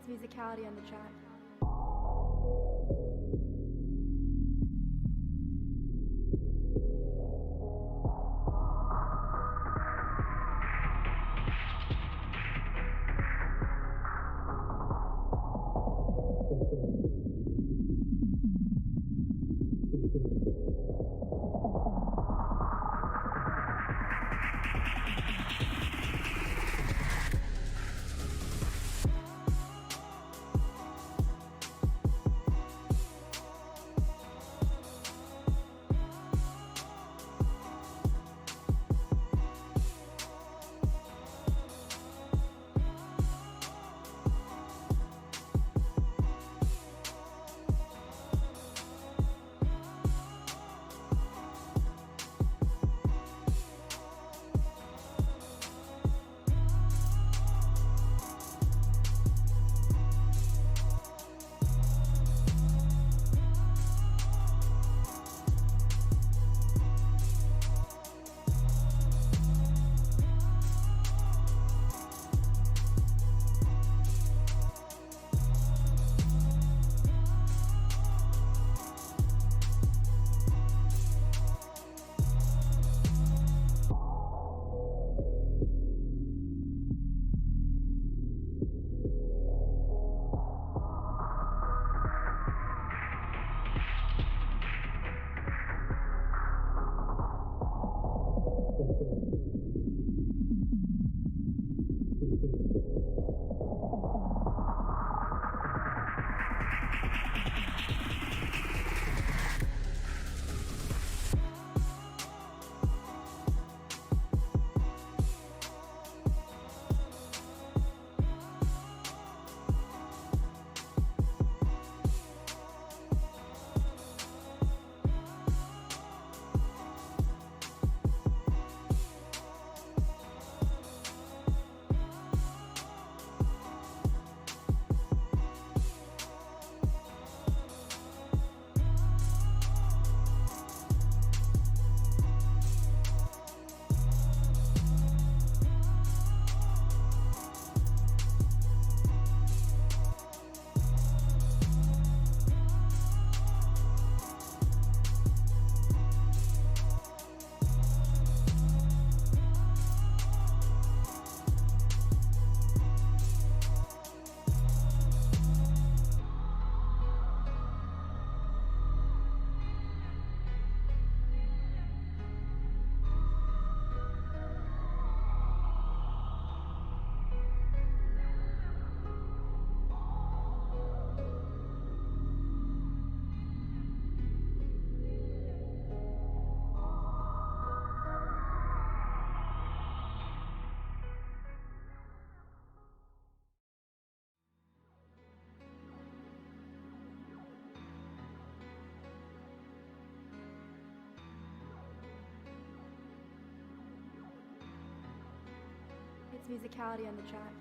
musicality on the track. It's musicality on the track.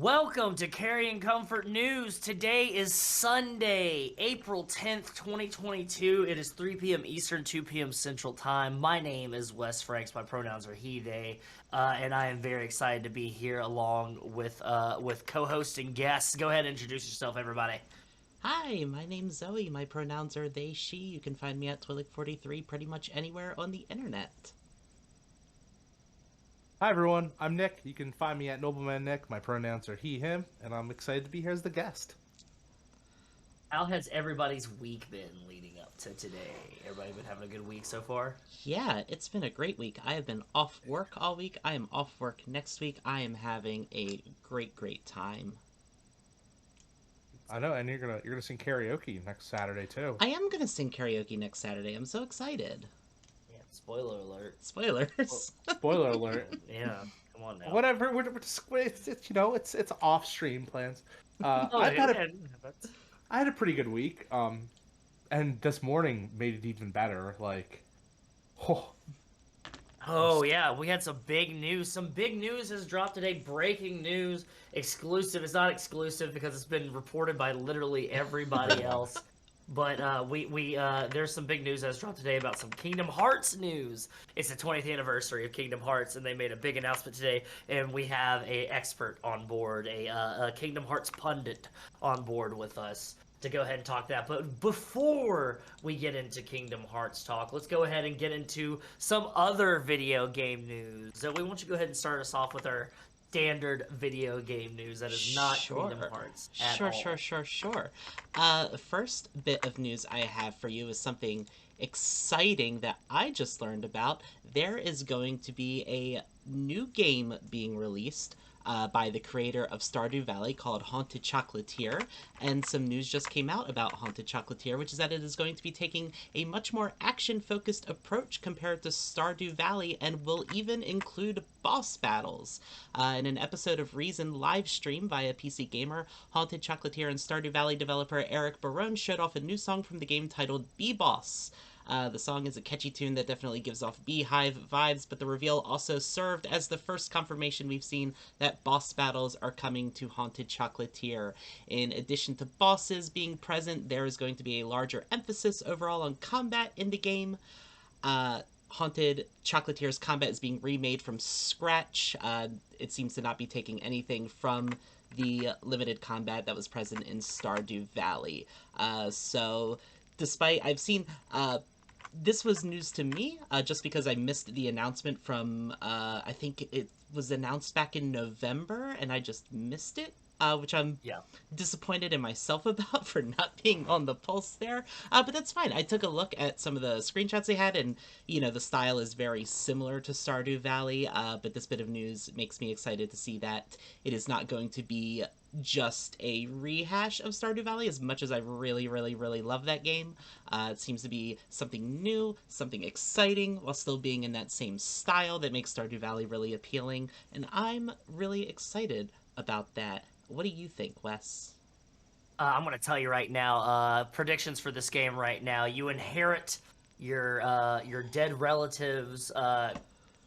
Welcome to Carrion Comfort News. Today is Sunday, April 10th, 2022. It is 3 p.m. Eastern, 2 p.m. Central Time. My name is Wes Franks. My pronouns are he, they, and I am very excited to be here along with co-host and guests. Go ahead and introduce yourself, everybody. Hi, my name's Zoe. My pronouns are they, she. You can find me at Twillick43 pretty much anywhere on the internet. Hi everyone, I'm Nick. You can find me at Nobleman Nick. My pronouns are he, him, and I'm excited to be here as the guest. How has everybody's week been leading up to today? Everybody been having a good week so far? Yeah, it's been a great week. I have been off work all week. I am off work next week. I am having a great time. I know, and you're gonna sing karaoke next Saturday too. I am gonna sing karaoke next Saturday. I'm so excited. Yeah, spoiler alert. Spoilers. Spoiler alert. Yeah, Come on now. Whatever. We're just, it's it's off stream plans. I've had I had a pretty good week. And this morning made it even better. Like, oh, Oh yeah, we had some big news. Some big news has dropped today. Breaking news, exclusive. It's not exclusive because it's been reported by literally everybody else. But there's some big news that's dropped today about some Kingdom Hearts news. It's the 20th anniversary of Kingdom Hearts, and they made a big announcement today. And we have a expert on board, a Kingdom Hearts pundit on board with us to go ahead and talk that. But before we get into Kingdom Hearts talk, let's go ahead and get into some other video game news. So we want you to go ahead and start us off with our standard video game news that is not Kingdom Hearts at all. Sure. First bit of news I have for you is something exciting that I just learned about. There is going to be a new game being released by the creator of Stardew Valley called Haunted Chocolatier, and some news just came out about Haunted Chocolatier, which is that it is going to be taking a much more action-focused approach compared to Stardew Valley, and will even include boss battles. In an episode of Reason live stream via PC Gamer, Haunted Chocolatier and Stardew Valley developer Eric Barone showed off a new song from the game titled Bee Boss. The song is a catchy tune that definitely gives off Beehive vibes, but the reveal also served as the first confirmation we've seen that boss battles are coming to Haunted Chocolatier. In addition to bosses being present, there is going to be a larger emphasis overall on combat in the game. Haunted Chocolatier's combat is being remade from scratch. It seems to not be taking anything from the limited combat that was present in Stardew Valley. So despite I've seen this was news to me, just because I missed the announcement from, I think it was announced back in November, and I just missed it, which I'm disappointed in myself about for not being on the pulse there. But that's fine. I took a look at some of the screenshots they had, and, the style is very similar to Stardew Valley, but this bit of news makes me excited to see that it is not going to be just a rehash of Stardew Valley, as much as I really, really, really love that game. It seems to be something new, something exciting, while still being in that same style that makes Stardew Valley really appealing, and I'm really excited about that. What do you think, Wes? I'm going to tell you right now, predictions for this game right now. You inherit your dead relatives'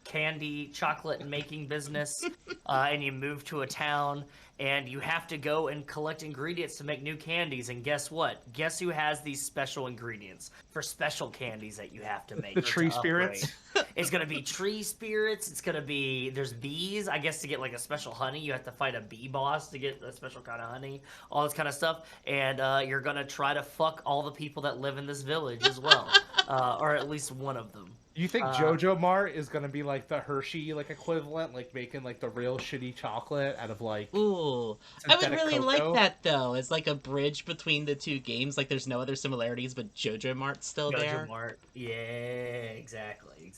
candy chocolate making business, and you move to a town, and you have to go and collect ingredients to make new candies. And guess what? Guess who has these special ingredients for special candies that you have to make? The tree spirits. It's going to be tree spirits. It's going to be, there's bees. I guess to get like a special honey, you have to fight a bee boss to get a special kind of honey, all this kind of stuff. And you're going to try to fuck all the people that live in this village as well, or at least one of them. You think JoJo Mart is gonna be like the Hershey equivalent, like making like the real shitty chocolate out of like? Ooh, I would really cocoa? like that though, as like a bridge between the two games. Like there's no other similarities, but JoJo Mart's still there. JoJo Mart, yeah, exactly.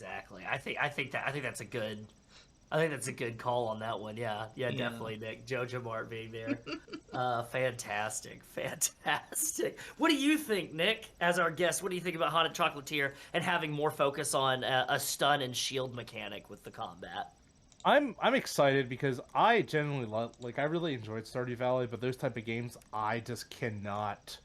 I think that's a good. I think that's a good call on that one. Yeah, definitely, Nick. JoJo Mart being there. Fantastic. What do you think, Nick, as our guest? What do you think about Haunted Chocolatier and having more focus on a stun and shield mechanic with the combat? I'm excited because I genuinely love, I really enjoyed Stardew Valley, but those type of games I just cannot.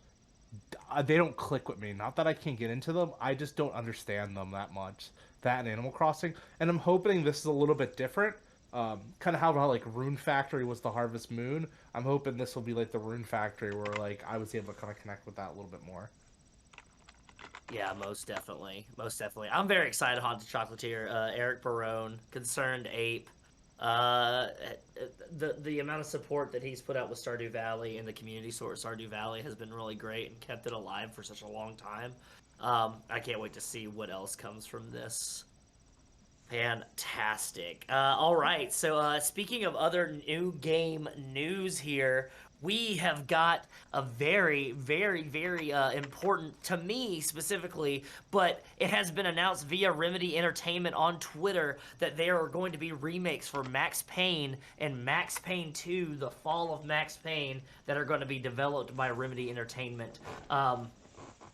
They don't click with me. Not that I can't get into them, I just don't understand them that much. That and Animal Crossing, and I'm hoping this is a little bit different. Kind of how Rune Factory was the Harvest Moon. I'm hoping this will be like the Rune Factory, where I was able to kind of connect with that a little bit more. Yeah, most definitely. I'm very excited. Haunted Chocolatier, Eric Barone, Concerned Ape. The amount of support that he's put out with Stardew Valley and the community support of Stardew Valley has been really great and kept it alive for such a long time. I can't wait to see what else comes from this. Fantastic. All right, so speaking of other new game news here, we have got a very, very, very important, to me specifically, but it has been announced via Remedy Entertainment on Twitter that there are going to be remakes for Max Payne and Max Payne 2, The Fall of Max Payne, that are going to be developed by Remedy Entertainment.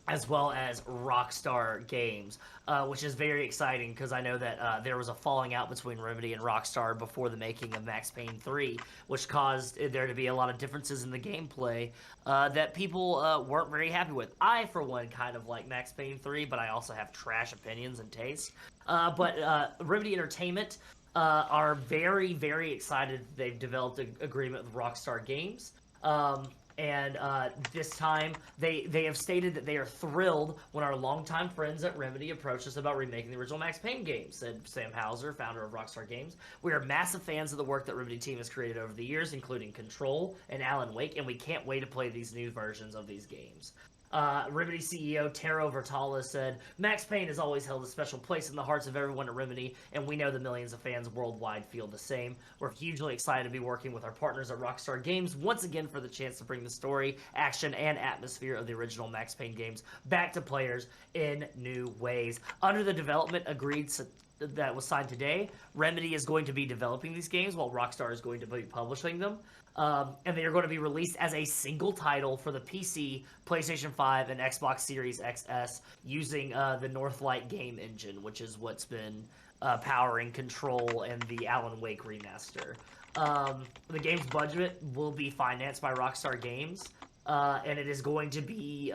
as well as Rockstar Games, which is very exciting because I know that there was a falling out between Remedy and Rockstar before the making of Max Payne 3, which caused there to be a lot of differences in the gameplay that people weren't very happy with. I, for one, kind of like Max Payne 3, but I also have trash opinions and tastes. But Remedy Entertainment are very, very excited that they've developed an agreement with Rockstar Games. And this time, they have stated that they are thrilled when our longtime friends at Remedy approached us about remaking the original Max Payne games, said Sam Houser, founder of Rockstar Games. We are massive fans of the work that Remedy team has created over the years, including Control and Alan Wake, and we can't wait to play these new versions of these games. Remedy CEO Tero Vertala said, Max Payne has always held a special place in the hearts of everyone at Remedy, and we know the millions of fans worldwide feel the same. We're hugely excited to be working with our partners at Rockstar Games once again for the chance to bring the story, action, and atmosphere of the original Max Payne games back to players in new ways. Under the development agreed that was signed today, Remedy is going to be developing these games while Rockstar is going to be publishing them. And they are going to be released as a single title for the PC, PlayStation 5, and Xbox Series XS using the Northlight game engine, which is what's been powering Control and the Alan Wake remaster. The game's budget will be financed by Rockstar Games, and it is going to be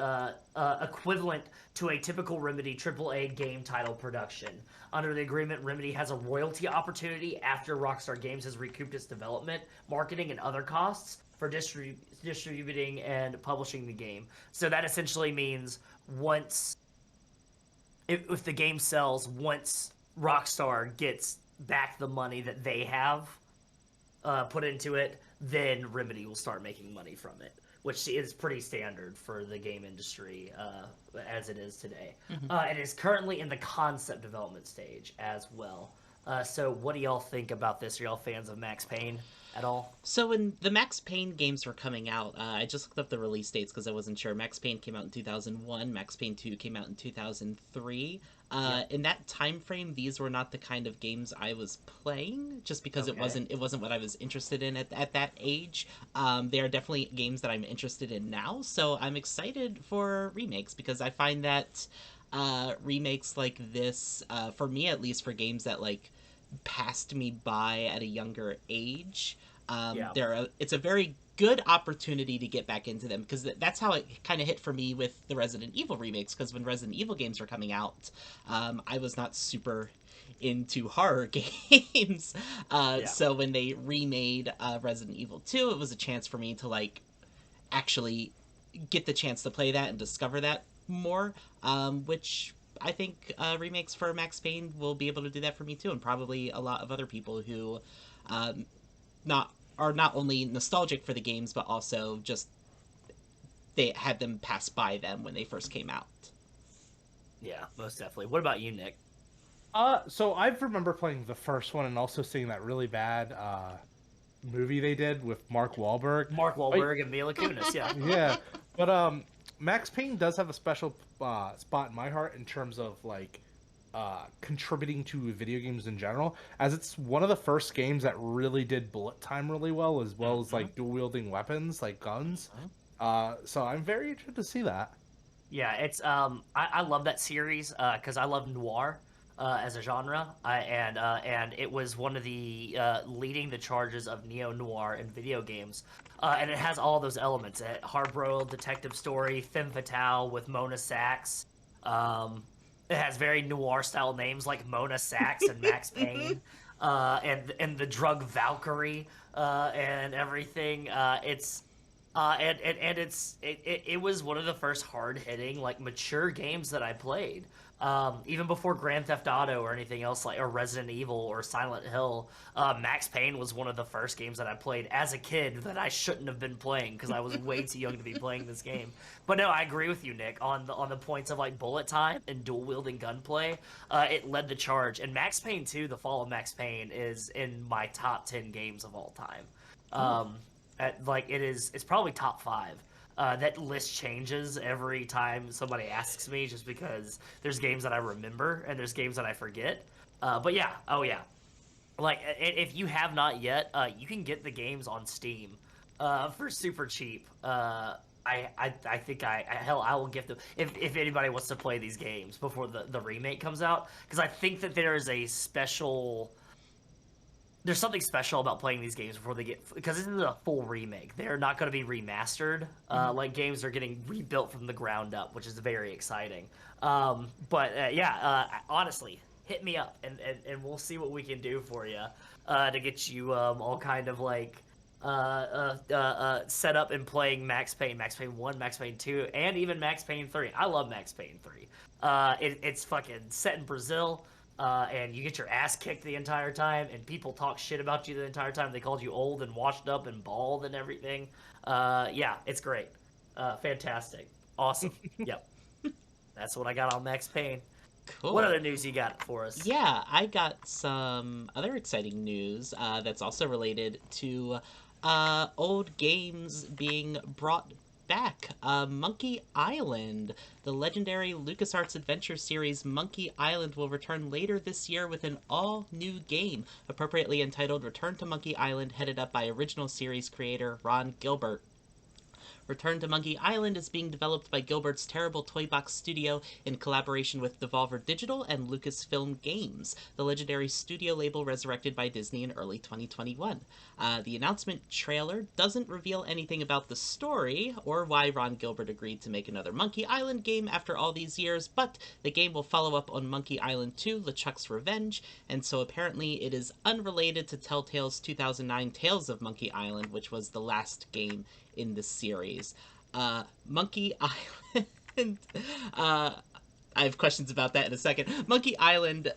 equivalent to a typical Remedy AAA game title production. Under the agreement, Remedy has a royalty opportunity after Rockstar Games has recouped its development, marketing, and other costs for distributing and publishing the game. So that essentially means once, if the game sells, once Rockstar gets back the money that they have put into it, then Remedy will start making money from it, which is pretty standard for the game industry as it is today. It is currently in the concept development stage as well. So what do y'all think about this? Are y'all fans of Max Payne at all? So when the Max Payne games were coming out, I just looked up the release dates because I wasn't sure. Max Payne came out in 2001. Max Payne 2 came out in 2003. In that time frame, these were not the kind of games I was playing, just because it wasn't what I was interested in at that age. They are definitely games that I'm interested in now, so I'm excited for remakes because I find that remakes like this, for me at least, for games that like passed me by at a younger age, it's a very good opportunity to get back into them, because that's how it kind of hit for me with the Resident Evil remakes, because when Resident Evil games were coming out, I was not super into horror games. So when they remade Resident Evil 2, it was a chance for me to like actually get the chance to play that and discover that more, which I think remakes for Max Payne will be able to do that for me too, and probably a lot of other people who are not only nostalgic for the games, but also just they had them pass by them when they first came out. Yeah, most definitely. What about you, Nick? So I remember playing the first one and also seeing that really bad movie they did with Mark Wahlberg. And Mila Kunis, yeah. Yeah, but Max Payne does have a special spot in my heart in terms of like contributing to video games in general, as it's one of the first games that really did bullet time really well as like dual wielding weapons like guns. So I'm very interested to see that. Yeah, it's I love that series because I love noir as a genre, and it was one of the leading the charges of neo-noir in video games, and it has all those elements: a hard-boiled detective story, femme fatale with Mona Sachs. It has very noir-style names like Mona Sachs and Max Payne, and the drug Valkyrie and everything. It was one of the first hard-hitting, like, mature games that I played. Even before Grand Theft Auto or anything else, like, or Resident Evil or Silent Hill, Max Payne was one of the first games that I played as a kid that I shouldn't have been playing because I was way too young to be playing this game. But no, I agree with you, Nick, on the points of like bullet time and dual wielding gunplay. It led the charge, and Max Payne 2: The Fall of Max Payne is in my top 10 games of all time. It's probably top 5. That list changes every time somebody asks me, just because there's games that I remember and there's games that I forget. But yeah, like, if you have not yet, you can get the games on Steam for super cheap. I think hell, I will gift them if anybody wants to play these games before the remake comes out, because I think that there is a special. There's something special about playing these games before they get, because this is a full remake. They're not going to be remastered. Like games are getting rebuilt from the ground up, which is very exciting. Honestly, hit me up and we'll see what we can do for you to get you all kind of like set up and playing Max Payne 1, Max Payne 2, and even Max Payne 3. I love Max Payne 3. It's fucking set in Brazil. And you get your ass kicked the entire time, and people talk shit about you the entire time. They called you old and washed up and bald and everything. Yeah, it's great. Fantastic. Awesome. Yep. That's what I got on Max Payne. Cool. What other news you got for us? Yeah, I got some other exciting news that's also related to old games being brought back. Monkey Island. The legendary LucasArts adventure series Monkey Island will return later this year with an all-new game, appropriately entitled Return to Monkey Island, headed up by original series creator Ron Gilbert. Return to Monkey Island is being developed by Gilbert's Terrible Toy Box Studio in collaboration with Devolver Digital and Lucasfilm Games, the legendary studio label resurrected by Disney in early 2021. The announcement trailer doesn't reveal anything about the story or why Ron Gilbert agreed to make another Monkey Island game after all these years, but the game will follow up on Monkey Island 2, LeChuck's Revenge, and so apparently it is unrelated to Telltale's 2009 Tales of Monkey Island, which was the last game in the series. Monkey Island, I have questions about that in a second. Monkey Island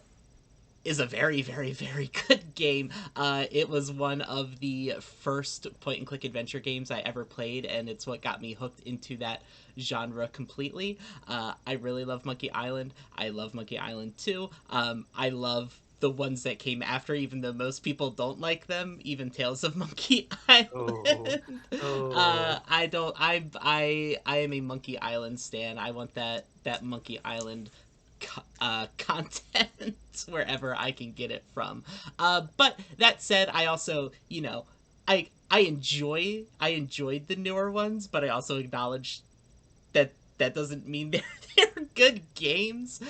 is a very, very, very good game. It was one of the first point-and-click adventure games I ever played, and it's what got me hooked into that genre completely. I really love Monkey Island. I love Monkey Island 2. I love the ones that came after, even though most people don't like them, even Tales of Monkey Island. I am a Monkey Island stan. I want that Monkey Island content wherever I can get it from. But that said, I also, I enjoyed the newer ones, but I also acknowledge that doesn't mean they're good games.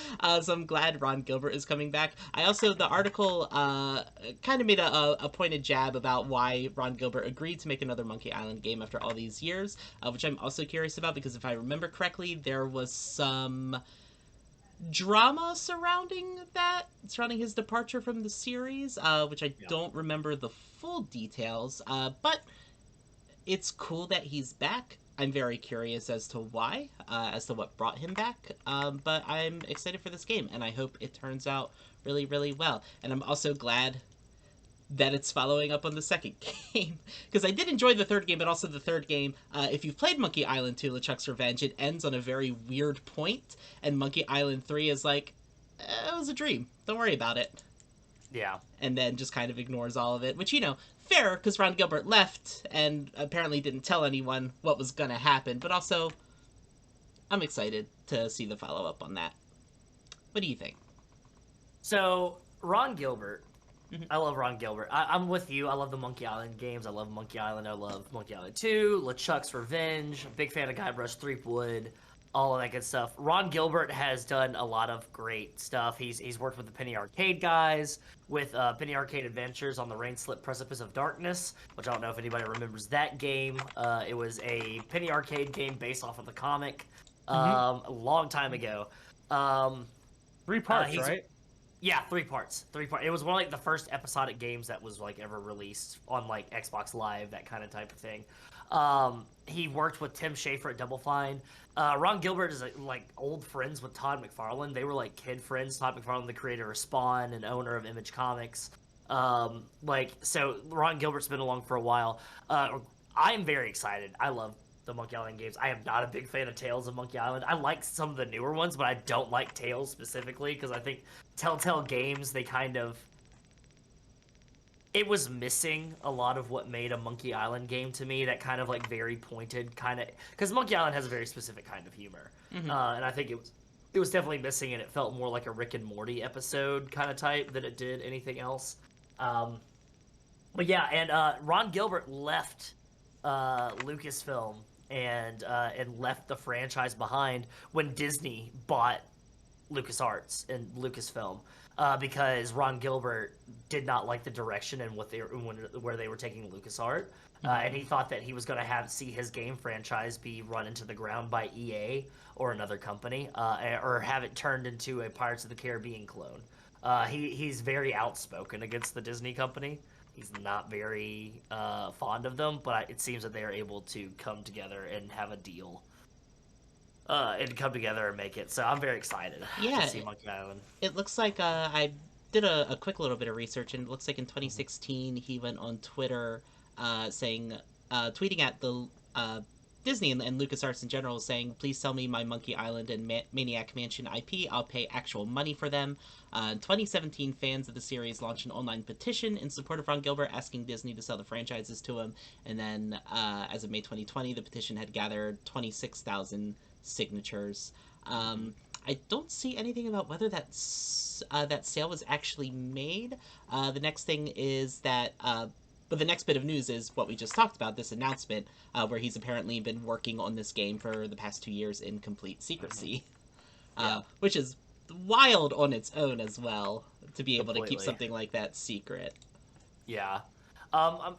So I'm glad Ron Gilbert is coming back. The article kind of made a pointed jab about why Ron Gilbert agreed to make another Monkey Island game after all these years, which I'm also curious about, because if I remember correctly, there was some drama surrounding his departure from the series, which I don't remember the full details, but it's cool that he's back. I'm very curious as to why, as to what brought him back, but I'm excited for this game, and I hope it turns out really, really well. And I'm also glad that it's following up on the second game, because I did enjoy the third game, but also the third game, if you've played Monkey Island 2, LeChuck's Revenge, it ends on a very weird point, and Monkey Island 3 is like, it was a dream, don't worry about it. Yeah. And then just kind of ignores all of it, which, fair, because Ron Gilbert left and apparently didn't tell anyone what was going to happen, but also, I'm excited to see the follow-up on that. What do you think? So, Ron Gilbert, I love Ron Gilbert. I'm with you. I love the Monkey Island games. I love Monkey Island. I love Monkey Island 2, LeChuck's Revenge. Big fan of Guybrush Threepwood, all of that good stuff. Ron Gilbert has done a lot of great stuff. He's worked with the Penny Arcade guys, with Penny Arcade Adventures on the Rain-Slipped Precipice of Darkness, which I don't know if anybody remembers that game. It was a Penny Arcade game based off of the comic a long time ago. 3 parts, right? Yeah, 3 parts. It was one of the first episodic games that was ever released on Xbox Live, that kind of type of thing. He worked with Tim Schafer at Double Fine. Ron Gilbert is old friends with Todd McFarlane. They were kid friends. Todd McFarlane, the creator of Spawn and owner of Image Comics. So Ron Gilbert's been along for a while. I am very excited. I love the Monkey Island games. I am not a big fan of Tales of Monkey Island. I like some of the newer ones, but I don't like Tales specifically, because I think Telltale Games, it was missing a lot of what made a Monkey Island game to me, that kind of very pointed kind of, because Monkey Island has a very specific kind of humor. And I think it was definitely missing, and it felt more like a Rick and Morty episode kind of type than it did anything else. But yeah, and Ron Gilbert left Lucasfilm and left the franchise behind when Disney bought LucasArts and Lucasfilm, because Ron Gilbert did not like the direction and where they were taking LucasArts. And he thought that he was going to see his game franchise be run into the ground by EA or another company, or have it turned into a Pirates of the Caribbean clone. He's very outspoken against the Disney company. He's not very fond of them, but it seems that they are able to come together and have a deal. And come together and make it. So I'm very excited to see Monkey Island. It looks like I did a quick little bit of research, and it looks like in 2016 he went on Twitter tweeting at the Disney and LucasArts in general, saying, "Please sell me my Monkey Island and Maniac Mansion IP. I'll pay actual money for them." In 2017, fans of the series launched an online petition in support of Ron Gilbert, asking Disney to sell the franchises to him. And then, as of May 2020, the petition had gathered 26,000 signatures. I don't see anything about whether that sale was actually made. The next thing is that. But the next bit of news is what we just talked about, this announcement, where he's apparently been working on this game for the past 2 years in complete secrecy. Which is wild on its own as well, to be able to keep something like that secret. Yeah.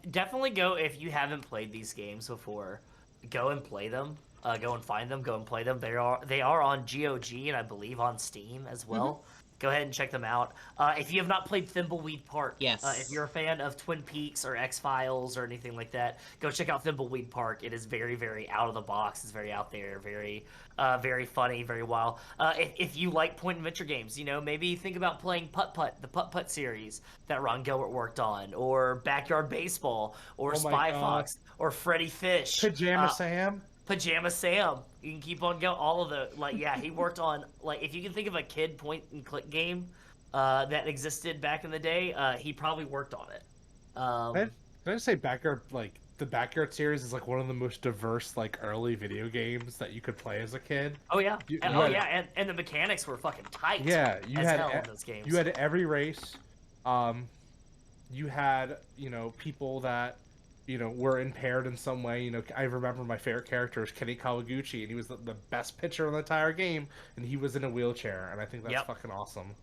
Definitely go, if you haven't played these games before, go and play them. Go and find them, go and play them. They are on GOG and I believe on Steam as well. Go ahead and check them out. If you have not played Thimbleweed Park, if you're a fan of Twin Peaks or X-Files or anything like that, go check out Thimbleweed Park. It is very, very out of the box. It's very out there, very funny, very wild. If you like point-and-venture games, maybe think about playing Putt-Putt, the Putt-Putt series that Ron Gilbert worked on, or Backyard Baseball, or Spy Fox, or Freddy Fish. Pajama Sam. You can keep on going. All of the, he worked on, if you can think of a kid point-and-click game that existed back in the day, he probably worked on it. Can I just say the Backyard series is one of the most diverse early video games that you could play as a kid. Oh yeah, and the mechanics were fucking tight. Yeah, hell in those games. You had every race. You had people that were impaired in some way. I remember my favorite character is Kenny Kawaguchi, and he was the best pitcher in the entire game, and he was in a wheelchair, and I think that's fucking awesome.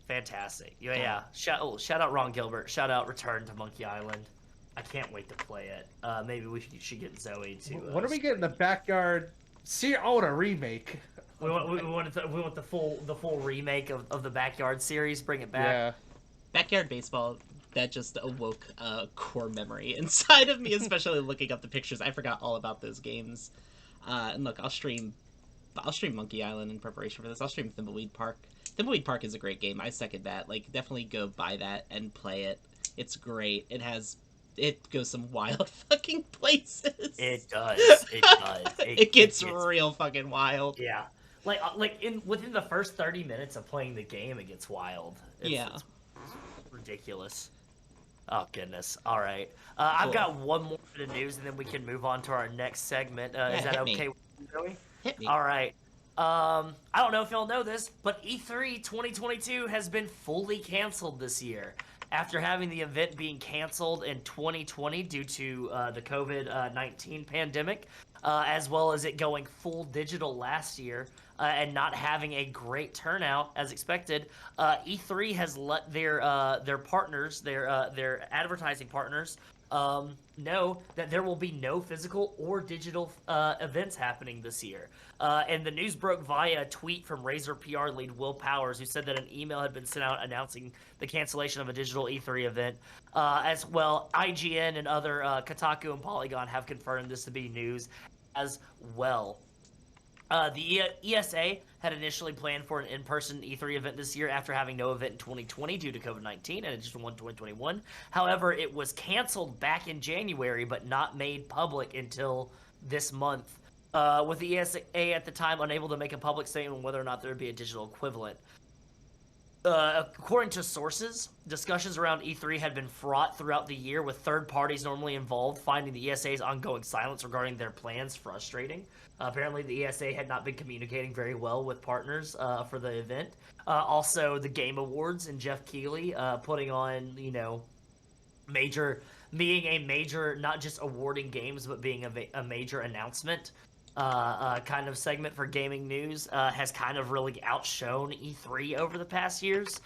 Fantastic. Yeah. Shout out Ron Gilbert. Shout out Return to Monkey Island. I can't wait to play it. Maybe we should get Zoe to. What are we getting? The Backyard? See, I want a remake. We want the full remake of the Backyard series. Bring it back. Yeah. Backyard Baseball. That just awoke a core memory inside of me, especially looking up the pictures. I forgot all about those games. And look, I'll stream Monkey Island in preparation for this. I'll stream Thimbleweed Park. Thimbleweed Park is a great game. I second that. Definitely go buy that and play it. It's great. It goes some wild fucking places. It does. It gets real fucking wild. Yeah. Within the first 30 minutes of playing the game, it gets wild. It's ridiculous. Oh, goodness. All right. Cool. I've got one more bit of news, and then we can move on to our next segment. Is that okay with you, Joey? Hit me. All right. I don't know if y'all know this, but E3 2022 has been fully canceled this year. After having the event being canceled in 2020 due to the COVID-19 pandemic, as well as it going full digital last year, and not having a great turnout as expected, E3 has let their partners, their advertising partners, know that there will be no physical or digital events happening this year. And the news broke via a tweet from Razer PR lead Will Powers, who said that an email had been sent out announcing the cancellation of a digital E3 event. As well, IGN and other Kotaku and Polygon have confirmed this to be news as well. The ESA had initially planned for an in-person E3 event this year after having no event in 2020 due to COVID-19 and additional one in 2021. However, it was canceled back in January but not made public until this month, with the ESA at the time unable to make a public statement on whether or not there would be a digital equivalent. According to sources, discussions around E3 had been fraught throughout the year, with third parties normally involved finding the ESA's ongoing silence regarding their plans frustrating. Apparently, the ESA had not been communicating very well with partners for the event. Also, the Game Awards and Jeff Keighley putting on, major being a major, not just awarding games, but being a major announcement kind of segment for gaming news, has kind of really outshone E3 over the past years.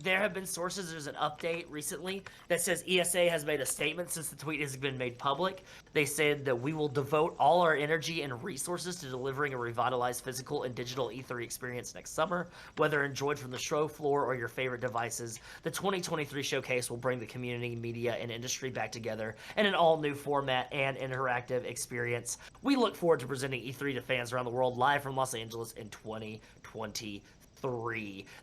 There have been sources, there's an update recently that says ESA has made a statement since the tweet has been made public. They said that we will devote all our energy and resources to delivering a revitalized physical and digital E3 experience next summer. Whether enjoyed from the show floor or your favorite devices, the 2023 showcase will bring the community, media, and industry back together in an all-new format and interactive experience. We look forward to presenting E3 to fans around the world live from Los Angeles in 2023.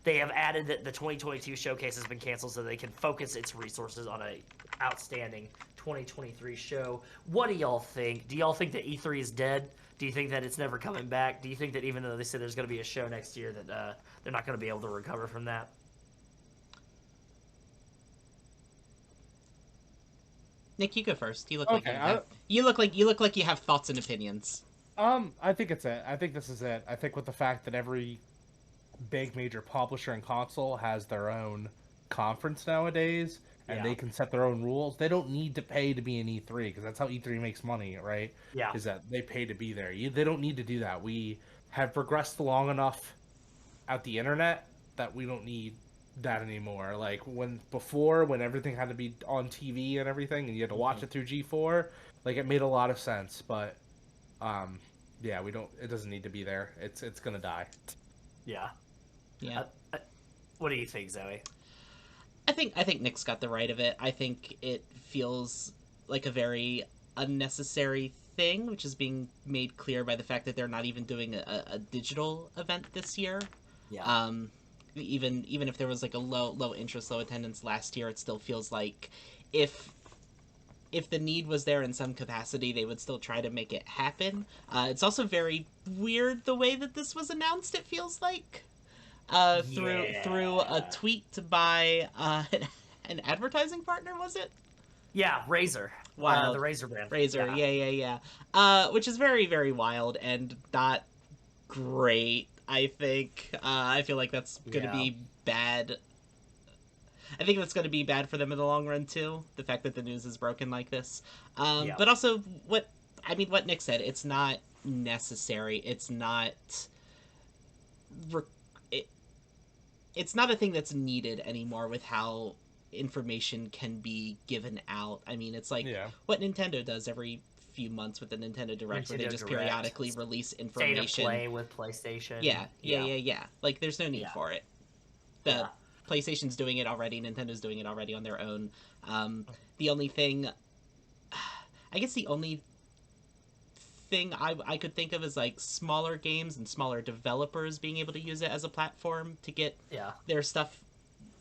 They have added that the 2022 showcase has been canceled so they can focus its resources on a outstanding 2023 show. What do y'all think? Do y'all think that E3 is dead? Do you think that it's never coming back? Do you think that even though they said there's going to be a show next year that they're not going to be able to recover from that? Nick, you go first. You look Okay, you look like you have thoughts and opinions. I think it's it. I think this is it. I think with the fact that every big major publisher and console has their own conference nowadays, and they can set their own rules. They don't need to pay to be in E3 because that's how E3 makes money, right? Yeah. Is that they pay to be there. They don't need to do that. We have progressed long enough at the internet that we don't need that anymore. Like when everything had to be on TV and everything, and you had to watch it through G4, like it made a lot of sense. But yeah, we don't. It doesn't need to be there. It's gonna die. Yeah. Yeah. What do you think, Zoe? I think Nick's got the right of it. I think it feels like a very unnecessary thing, which is being made clear by the fact that they're not even doing a digital event this year. Yeah. Even if there was like a low interest, low attendance last year, it still feels like if the need was there in some capacity, they would still try to make it happen. It's also very weird the way that this was announced, it feels like. Through a tweet by an advertising partner, was it? Yeah, Razer. Wild. The Razer brand. Razer, yeah. Which is very, very wild and not great, I think. I feel like that's going to be bad. I think that's going to be bad for them in the long run, too. The fact that the news is broken like this. But also, what Nick said, it's not necessary. It's not... It's not a thing that's needed anymore with how information can be given out. I mean, it's like what Nintendo does every few months with the Nintendo Direct, where they just periodically release information. State of play with PlayStation. Yeah. Like, there's no need for it. PlayStation's doing it already. Nintendo's doing it already on their own. The only thing... I guess the only thing I could think of is like smaller games and smaller developers being able to use it as a platform to get their stuff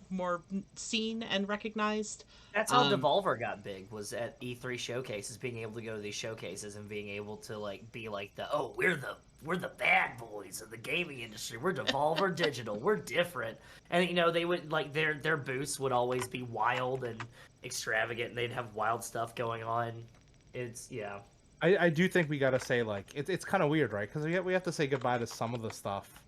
more seen and recognized. That's how Devolver got big, was at E3 showcases, being able to go to these showcases and being able to like be like we're the bad boys of the gaming industry. We're Devolver Digital. We're different. And they would like their booths would always be wild and extravagant, and they'd have wild stuff going on. It's I do think we gotta say, like, it's kind of weird, right? Because we have to say goodbye to some of the stuff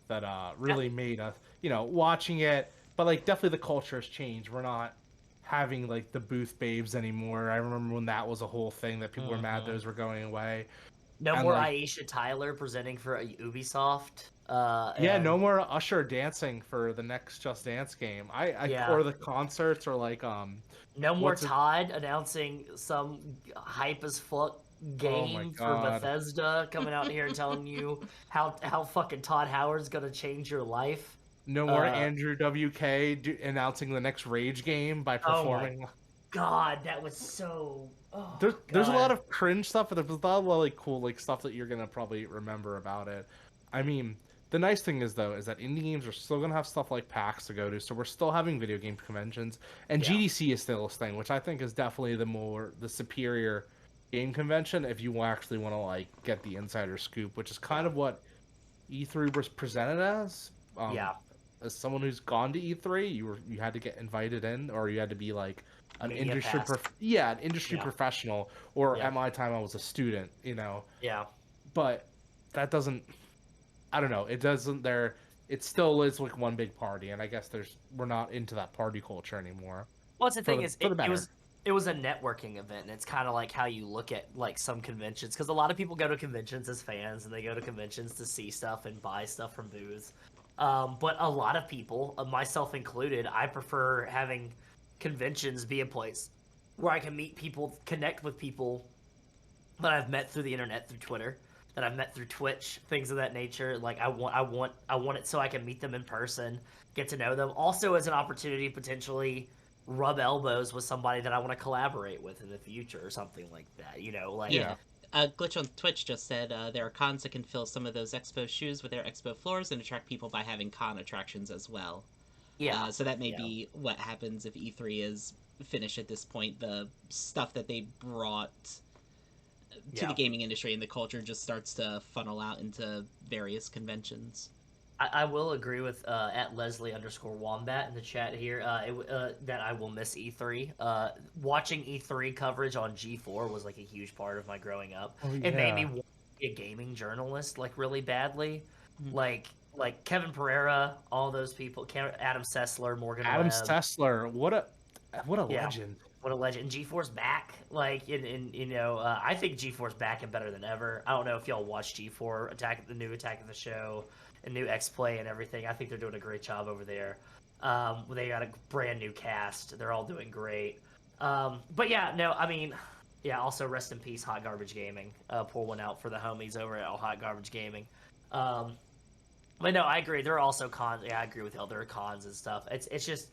that really made us, watching it. But, like, definitely the culture has changed. We're not having, like, the booth babes anymore. I remember when that was a whole thing that people were mad those were going away. No more Aisha Tyler presenting for Ubisoft. No more Usher dancing for the next Just Dance game. Or the concerts, or, like, no more Todd announcing some hype as fuck game for Bethesda, coming out here and telling you how fucking Todd Howard's gonna change your life. No more Andrew WK announcing the next Rage game by performing. Oh my God, that was so. There's a lot of cringe stuff, but there's a lot of like cool like stuff that you're gonna probably remember about it. I mean, the nice thing is though is that indie games are still gonna have stuff like PAX to go to, so we're still having video game conventions, and GDC is still a thing, which I think is definitely the superior game convention if you actually want to like get the insider scoop, which is kind of what E3 was presented as. As someone who's gone to E3, you had to get invited in, or you had to be like an industry professional, or at my time I was a student, but that doesn't, I don't know, it still is like one big party, and I guess we're not into that party culture anymore. Well, the thing is, for the it better. was a networking event, and it's kind of like how you look at like some conventions, because a lot of people go to conventions as fans, and they go to conventions to see stuff and buy stuff from booths. But a lot of people, myself included, I prefer having conventions be a place where I can meet people, connect with people that I've met through the internet, through Twitter, that I've met through Twitch, things of that nature. Like I want it so I can meet them in person, get to know them. Also, as an opportunity, potentially rub elbows with somebody that I want to collaborate with in the future or something like that. You know, like Yeah. Glitch on Twitch just said there are cons that can fill some of those expo shoes with their expo floors and attract people by having con attractions as well. yeah, So that may yeah. be what happens if E3 is finished at this point. The stuff that they brought to Yeah. the gaming industry and the culture just starts to funnel out into various conventions. I will agree with at Leslie_Wombat in the chat here that I will miss E3. Watching E3 coverage on G4 was like a huge part of my growing up. Oh, It made me yeah. want to be a gaming journalist like really badly. Mhm. Like Kevin Pereira, all those people, Adam Sessler, Morgan Adam Webb. Sessler, what a Yeah. legend. What a legend. G4's back. Like, I think G4's back and better than ever. I don't know if y'all watch G4, the new Attack of the Show, and new X-Play and everything. I think they're doing a great job over there. They got a brand new cast. They're all doing great. But yeah, no, I mean, yeah, also rest in peace, Hot Garbage Gaming. Pour one out for the homies over at Hot Garbage Gaming. But no, I agree. There are also cons. Yeah, I agree with y'all. There are cons and stuff. It's just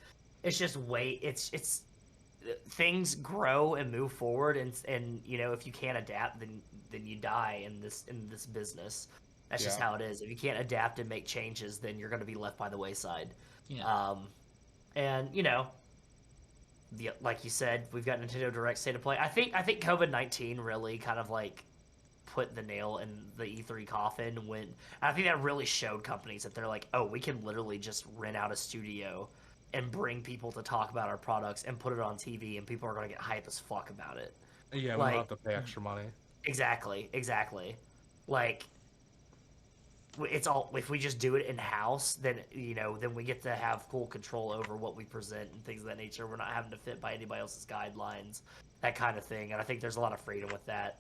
things grow and move forward, and if you can't adapt, then you die in this business. That's just Yeah. how it is. If you can't adapt and make changes, then you're going to be left by the wayside. Yeah. And like you said, we've got Nintendo Direct State of Play. I think COVID-19 really kind of like put the nail in the E3 coffin when I think that really showed companies that they're like, oh, we can literally just rent out a studio and bring people to talk about our products and put it on TV, and people are going to get hype as fuck about it. Yeah, we Like- don't have to pay extra money. Exactly. Like, it's all, if we just do it in house, then then we get to have full control over what we present and things of that nature. We're not having to fit by anybody else's guidelines, that kind of thing. And I think there's a lot of freedom with that.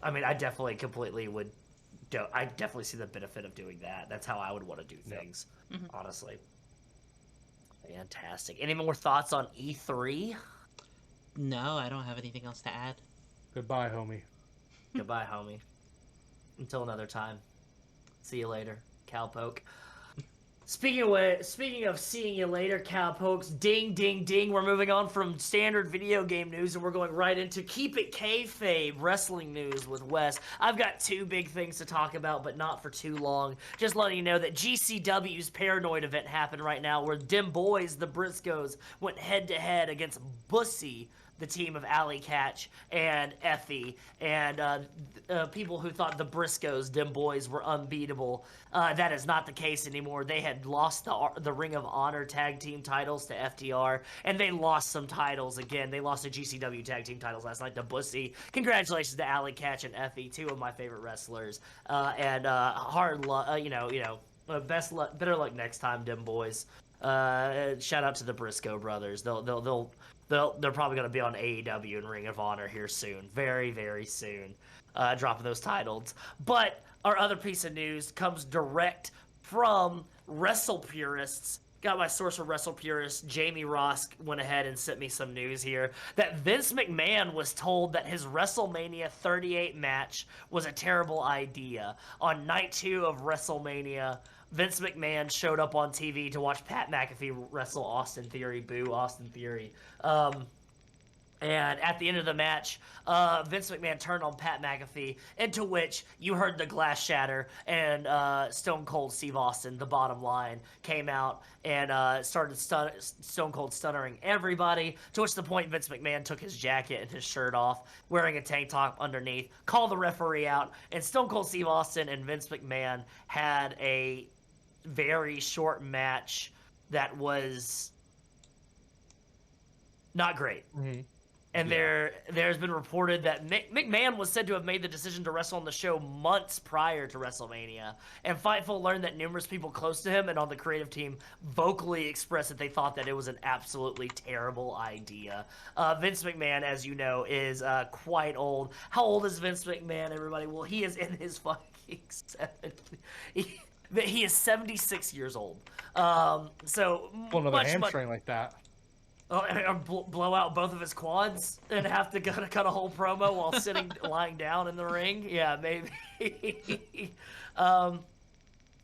I mean, I definitely I definitely see the benefit of doing that. That's how I would want to do things, honestly. Fantastic. Any more thoughts on E3? No, I don't have anything else to add. Goodbye, homie. Goodbye, homie. Until another time. See you later, cowpoke. Speaking of seeing you later, cowpokes, ding, ding, ding. We're moving on from standard video game news, and we're going right into It K Fave wrestling news with Wes. I've got two big things to talk about, but not for too long. Just letting you know that GCW's Paranoid event happened right now, where Dem Boys, the Briscoes, went head-to-head against Bussy, the team of Alley Catch and Effie, and people who thought the Briscoes, Dem Boys, were unbeatable. That is not the case anymore. They had lost the Ring of Honor tag team titles to FTR, and they lost some titles again. They lost the GCW tag team titles last night to Bussy. Congratulations to Alley Catch and Effie, two of my favorite wrestlers. And hard luck, best luck, better luck next time, Dem Boys. Shout out to the Briscoe brothers. They're probably going to be on AEW and Ring of Honor here soon. Very, very soon. Dropping those titles. But our other piece of news comes direct from Wrestle Purists. Got my source for Wrestle Purists. Jamie Ross went ahead and sent me some news here that Vince McMahon was told that his WrestleMania 38 match was a terrible idea. On night 2 of WrestleMania, Vince McMahon showed up on TV to watch Pat McAfee wrestle Austin Theory. Boo, Austin Theory. And at the end of the match, Vince McMahon turned on Pat McAfee, into which you heard the glass shatter, and Stone Cold Steve Austin, the bottom line, came out and started Stone Cold stuttering everybody, to which the point Vince McMahon took his jacket and his shirt off, wearing a tank top underneath, called the referee out, and Stone Cold Steve Austin and Vince McMahon had a very short match that was not great. Mm-hmm. And Yeah. there's been reported that McMahon was said to have made the decision to wrestle on the show months prior to WrestleMania. And Fightful learned that numerous people close to him and on the creative team vocally expressed that they thought that it was an absolutely terrible idea. Vince McMahon, as you know, is quite old. How old is Vince McMahon, everybody? Well, he is in his fucking 70s. He is 76 years old. So Pull another much hamstring like that. Oh, and blow out both of his quads and have to cut a whole promo while lying down in the ring. Yeah, maybe. And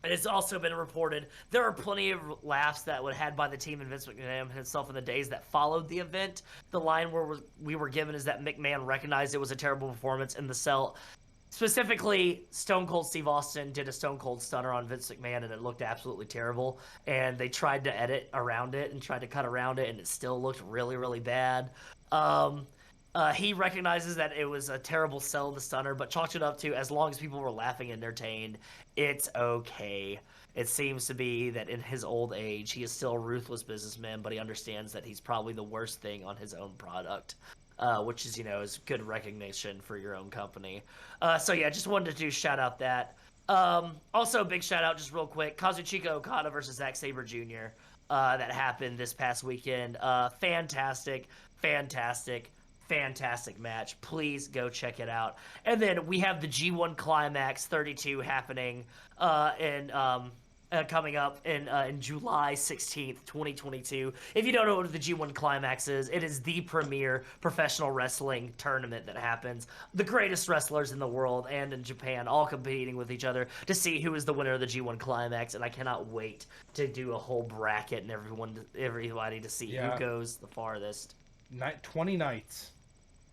it's also been reported there are plenty of laughs that were had by the team and Vince McMahon himself in the days that followed the event. The line where we were given is that McMahon recognized it was a terrible performance in the cell. Specifically, Stone Cold Steve Austin did a Stone Cold Stunner on Vince McMahon, and it looked absolutely terrible. And they tried to edit around it and tried to cut around it, and it still looked really, really bad. He recognizes that it was a terrible sell of the Stunner, but chalked it up to as long as people were laughing and entertained, it's okay. It seems to be that in his old age, he is still a ruthless businessman, but he understands that he's probably the worst thing on his own product. Which is, is good recognition for your own company. So yeah, just wanted to shout out that. Also, big shout out, just real quick, Kazuchika Okada versus Zack Sabre Jr. That happened this past weekend. Fantastic match. Please go check it out. And then we have the G1 Climax 32 happening coming up in July 16th, 2022. If you don't know what the G1 Climax is, it is the premier professional wrestling tournament that happens. The greatest wrestlers in the world and in Japan all competing with each other to see who is the winner of the G1 Climax, and I cannot wait to do a whole bracket and everybody to see who goes the farthest. 20 nights.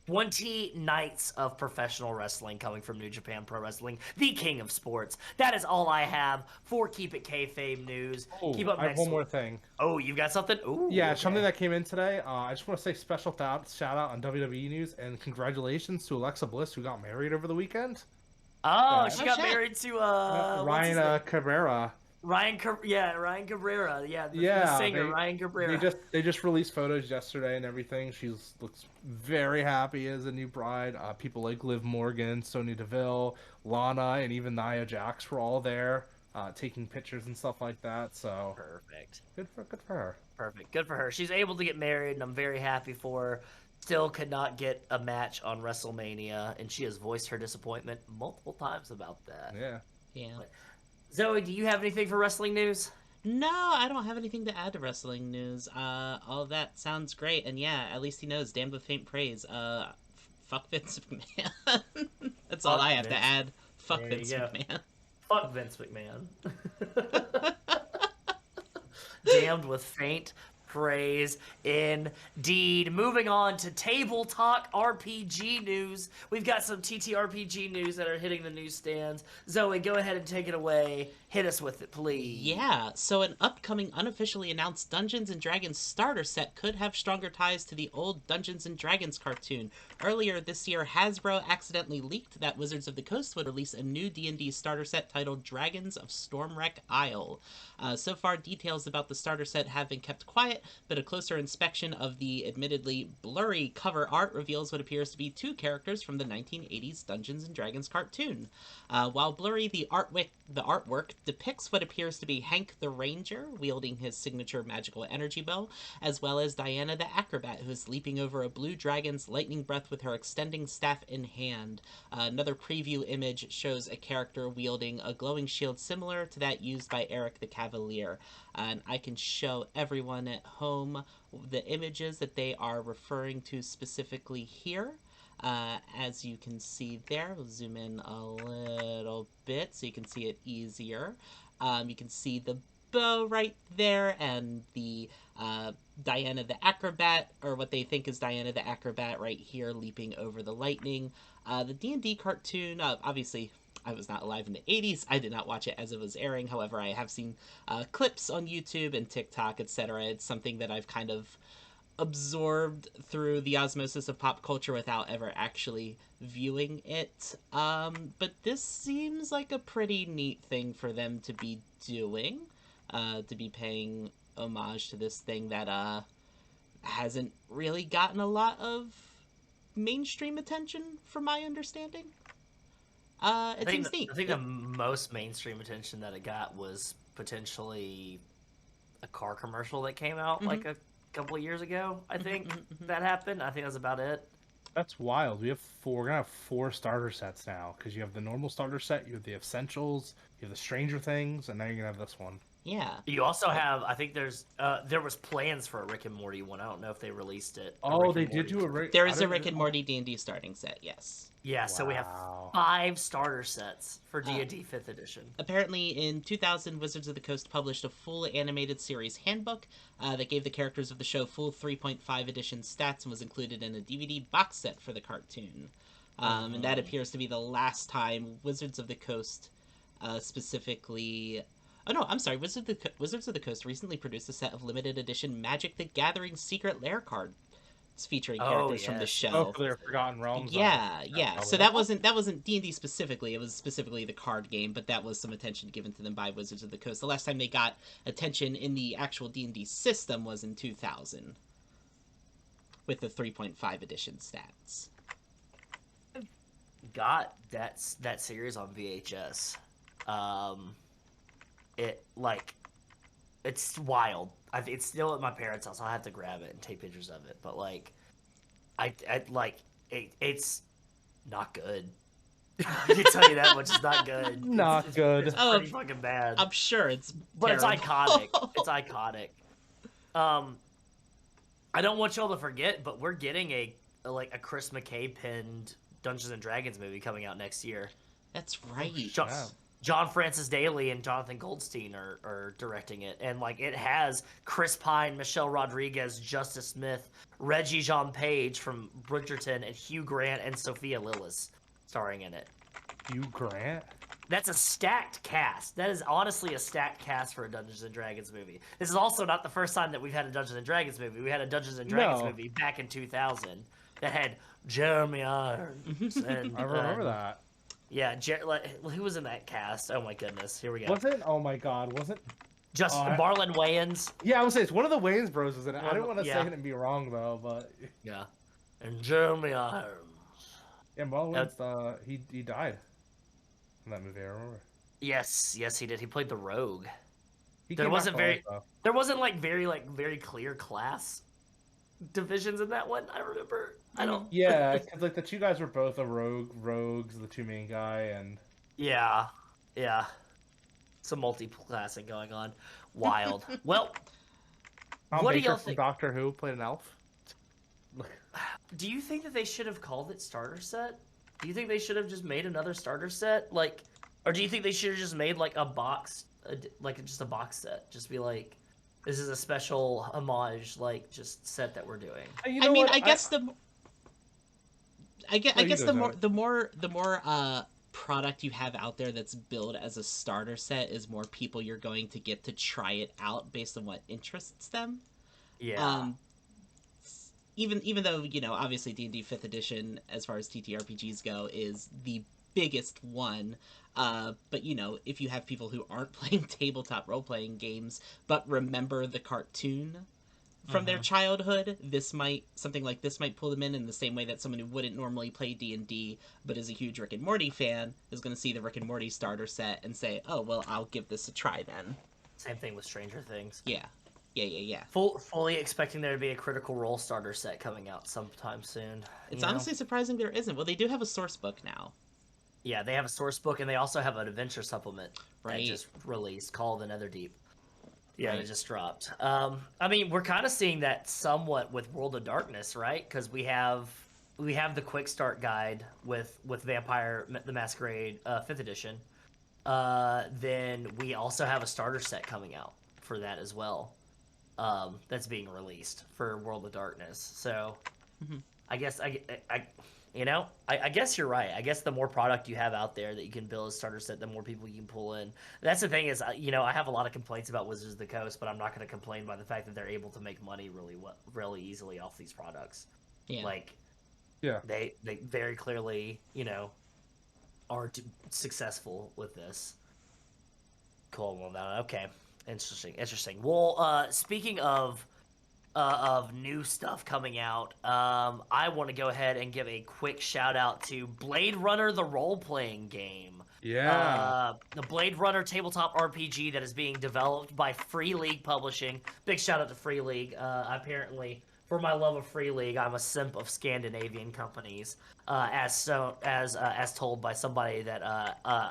20 nights of professional wrestling coming from New Japan Pro Wrestling, the king of sports. That is all I have for Keep It K Fave news. Oh, Keep up I have next one more thing. Oh, you've got something? Ooh, yeah, okay. Something that came in today. I just want to say special shout out on WWE News and congratulations to Alexa Bliss, who got married over the weekend. Oh, she got married to Ryan Cabrera. Ryan Cabrera. Yeah, the singer, Ryan Cabrera. They just released photos yesterday and everything. She looks very happy as a new bride. People like Liv Morgan, Sonya Deville, Lana, and even Nia Jax were all there, taking pictures and stuff like that. So perfect. Good for her. Perfect. Good for her. She's able to get married, and I'm very happy for her. Still could not get a match on WrestleMania, and she has voiced her disappointment multiple times about that. Yeah. But, Zoe, do you have anything for wrestling news? No, I don't have anything to add to wrestling news. All that sounds great, and yeah, at least he knows. Damned with faint praise. Fuck Vince McMahon. That's all I have to add. Fuck Vince McMahon. Fuck Vince McMahon. Damned with faint praise indeed. Moving on to Table Talk RPG news. We've got some TTRPG news that are hitting the newsstands. Zoe, go ahead and take it away. Hit us with it, please. Yeah, so an upcoming unofficially announced Dungeons & Dragons starter set could have stronger ties to the old Dungeons & Dragons cartoon. Earlier this year, Hasbro accidentally leaked that Wizards of the Coast would release a new D&D starter set titled Dragons of Stormwreck Isle. So far, details about the starter set have been kept quiet, but a closer inspection of the admittedly blurry cover art reveals what appears to be two characters from the 1980s Dungeons & Dragons cartoon. While blurry, the artwork depicts what appears to be Hank the Ranger, wielding his signature magical energy bow, as well as Diana the Acrobat, who is leaping over a blue dragon's lightning breath with her extending staff in hand. Another preview image shows a character wielding a glowing shield similar to that used by Eric the Cavalier. And I can show everyone at home the images that they are referring to specifically here. As you can see there, we'll zoom in a little bit so you can see it easier. You can see the bow right there and the Diana the Acrobat, or what they think is Diana the Acrobat right here leaping over the lightning. The D&D cartoon, obviously I was not alive in the 80s. I did not watch it as it was airing. However, I have seen clips on YouTube and TikTok, etc. It's something that I've kind of absorbed through the osmosis of pop culture without ever actually viewing it. But this seems like a pretty neat thing for them to be doing, to be paying homage to this thing that hasn't really gotten a lot of mainstream attention, from my understanding. It I think seems neat. I think the most mainstream attention that it got was potentially a car commercial that came out like a couple of years ago. I think that happened. I think that's about it. That's wild. We're gonna have 4 starter sets now because you have the normal starter set, you have the essentials, you have the Stranger Things, and now you're gonna have this one. Yeah. You also have, I think there was plans for a Rick and Morty one. I don't know if they released it. Oh, they did do a Rick. There is a Rick and Morty D&D starting set, yes. Yeah, so we have Wow. 5 starter sets for D&D 5th edition. Apparently, in 2000, Wizards of the Coast published a full animated series handbook that gave the characters of the show full 3.5 edition stats and was included in a DVD box set for the cartoon. And that appears to be the last time Wizards of the Coast specifically... Oh no, I'm sorry. Wizards of the Coast recently produced a set of limited edition Magic the Gathering Secret Lair cards featuring characters from the show. Oh, for their Forgotten Realms. Yeah. So that wasn't D&D specifically. It was specifically the card game, but that was some attention given to them by Wizards of the Coast. The last time they got attention in the actual D&D system was in 2000 with the 3.5 edition stats. Got that series on VHS. It's wild. It's still at my parents' house. I'll have to grab it and take pictures of it. But it's not good. I can tell you that much. It's not good. Not good. It's pretty fucking bad. I'm sure it's But terrible. it's iconic. It's iconic. I don't want y'all to forget, but we're getting a Chris McKay pinned Dungeons and Dragons movie coming out next year. That's right. John Francis Daly and Jonathan Goldstein are directing it, and it has Chris Pine, Michelle Rodriguez, Justice Smith, Reggie Jean Page from Bridgerton, and Hugh Grant and Sophia Lillis starring in it. Hugh Grant? That's a stacked cast. That is honestly a stacked cast for a Dungeons and Dragons movie. This is also not the first time that we've had a Dungeons and Dragons movie. We had a Dungeons and Dragons movie back in 2000 that had Jeremy Irons. And, I remember that. Yeah, who was in that cast? Oh my goodness, here we go. Oh my god, wasn't... Just Marlon Wayans. Yeah, I would say it's one of the Wayans bros is in it. I didn't want to say it and be wrong, though, but... Yeah. And Jeremy Irons. Yeah, Marlon Wayans, he died in that movie, I remember. Yes, he did. He played the rogue. There wasn't very clear class divisions in that one. I remember. I don't. Yeah, because the 2 guys were both rogues, the 2 main guy, and yeah, some multi-classing going on. Wild. Well, Tom what Baker do y'all from think? Doctor Who played an elf. Do you think that they should have called it starter set? Do you think they should have just made another starter set, or do you think they should have just made a box, just a box set? Just be like, this is a special homage, just set that we're doing. I guess the more product you have out there that's billed as a starter set is more people you're going to get to try it out based on what interests them. Yeah. Even though, obviously D&D 5th edition, as far as TTRPGs go, is the biggest one. But, if you have people who aren't playing tabletop role-playing games, but remember the cartoon from their childhood, something like this might pull them in the same way that someone who wouldn't normally play D&D, but is a huge Rick and Morty fan, is going to see the Rick and Morty starter set and say, oh, well, I'll give this a try then. Same thing with Stranger Things. Yeah. Fully expecting there to be a Critical Role starter set coming out sometime soon. It's honestly surprising there isn't. Well, they do have a source book now. Yeah, they have a source book, and they also have an adventure supplement that just released called The Netherdeep. Yeah, it just dropped. We're kind of seeing that somewhat with World of Darkness, right? Because we have the quick start guide with Vampire the Masquerade 5th edition. Then we also have a starter set coming out for that as well. That's being released for World of Darkness. So, I guess I guess you're right. I guess the more product you have out there that you can build a starter set, the more people you can pull in. That's the thing is, I have a lot of complaints about Wizards of the Coast, but I'm not going to complain by the fact that they're able to make money really easily off these products. Yeah. They very clearly, are successful with this. Cool. Well, okay. Interesting. Well, speaking of of new stuff coming out, I want to go ahead and give a quick shout out to Blade Runner, the role-playing game. Yeah. The Blade Runner tabletop RPG that is being developed by Free League Publishing. Big shout out to Free League. Apparently, for my love of Free League, I'm a simp of Scandinavian companies, as told by somebody that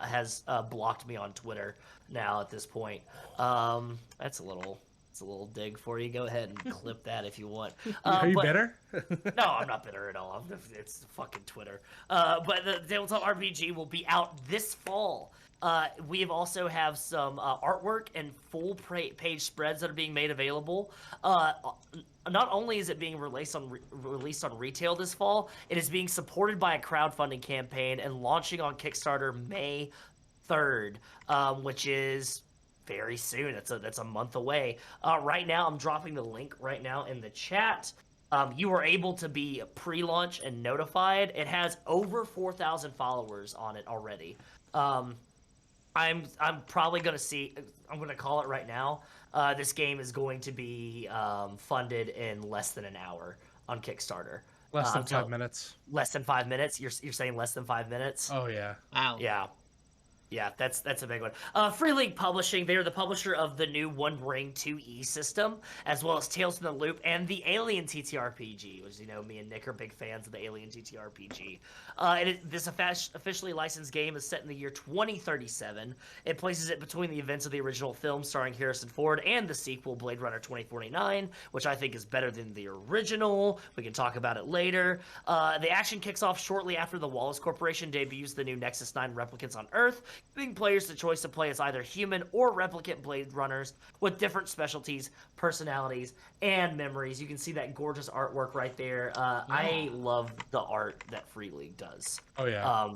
has blocked me on Twitter now at this point. That's a little dig for you. Go ahead and clip that if you want. Are you but- better? No, I'm not bitter at all. It's fucking Twitter. But the tabletop RPG will be out this fall. We have also have some artwork and full page spreads that are being made available. Not only is it being released on retail this fall, it is being supported by a crowdfunding campaign and launching on Kickstarter May 3rd, which is very soon. That's a month away. Right now, I'm dropping the link right now in the chat. You are able to be pre-launch and notified. It has over 4,000 followers on it already. I'm probably gonna see. I'm gonna call it right now. This game is going to be funded in less than an hour on Kickstarter. Less than 5 minutes. Less than 5 minutes. You're saying less than 5 minutes? Oh yeah. Wow. Yeah, that's a big one. Free League Publishing, they're the publisher of the new One Ring 2E system, as well as Tales from the Loop and the Alien TTRPG, which, me and Nick are big fans of the Alien TTRPG. This officially licensed game is set in the year 2037. It places it between the events of the original film starring Harrison Ford and the sequel Blade Runner 2049, which I think is better than the original. We can talk about it later. The action kicks off shortly after the Wallace Corporation debuts the new Nexus 9 replicants on Earth, giving players the choice to play as either human or replicant Blade Runners with different specialties, personalities, and memories. You can see that gorgeous artwork right there. I love the art that Free League does. Oh yeah.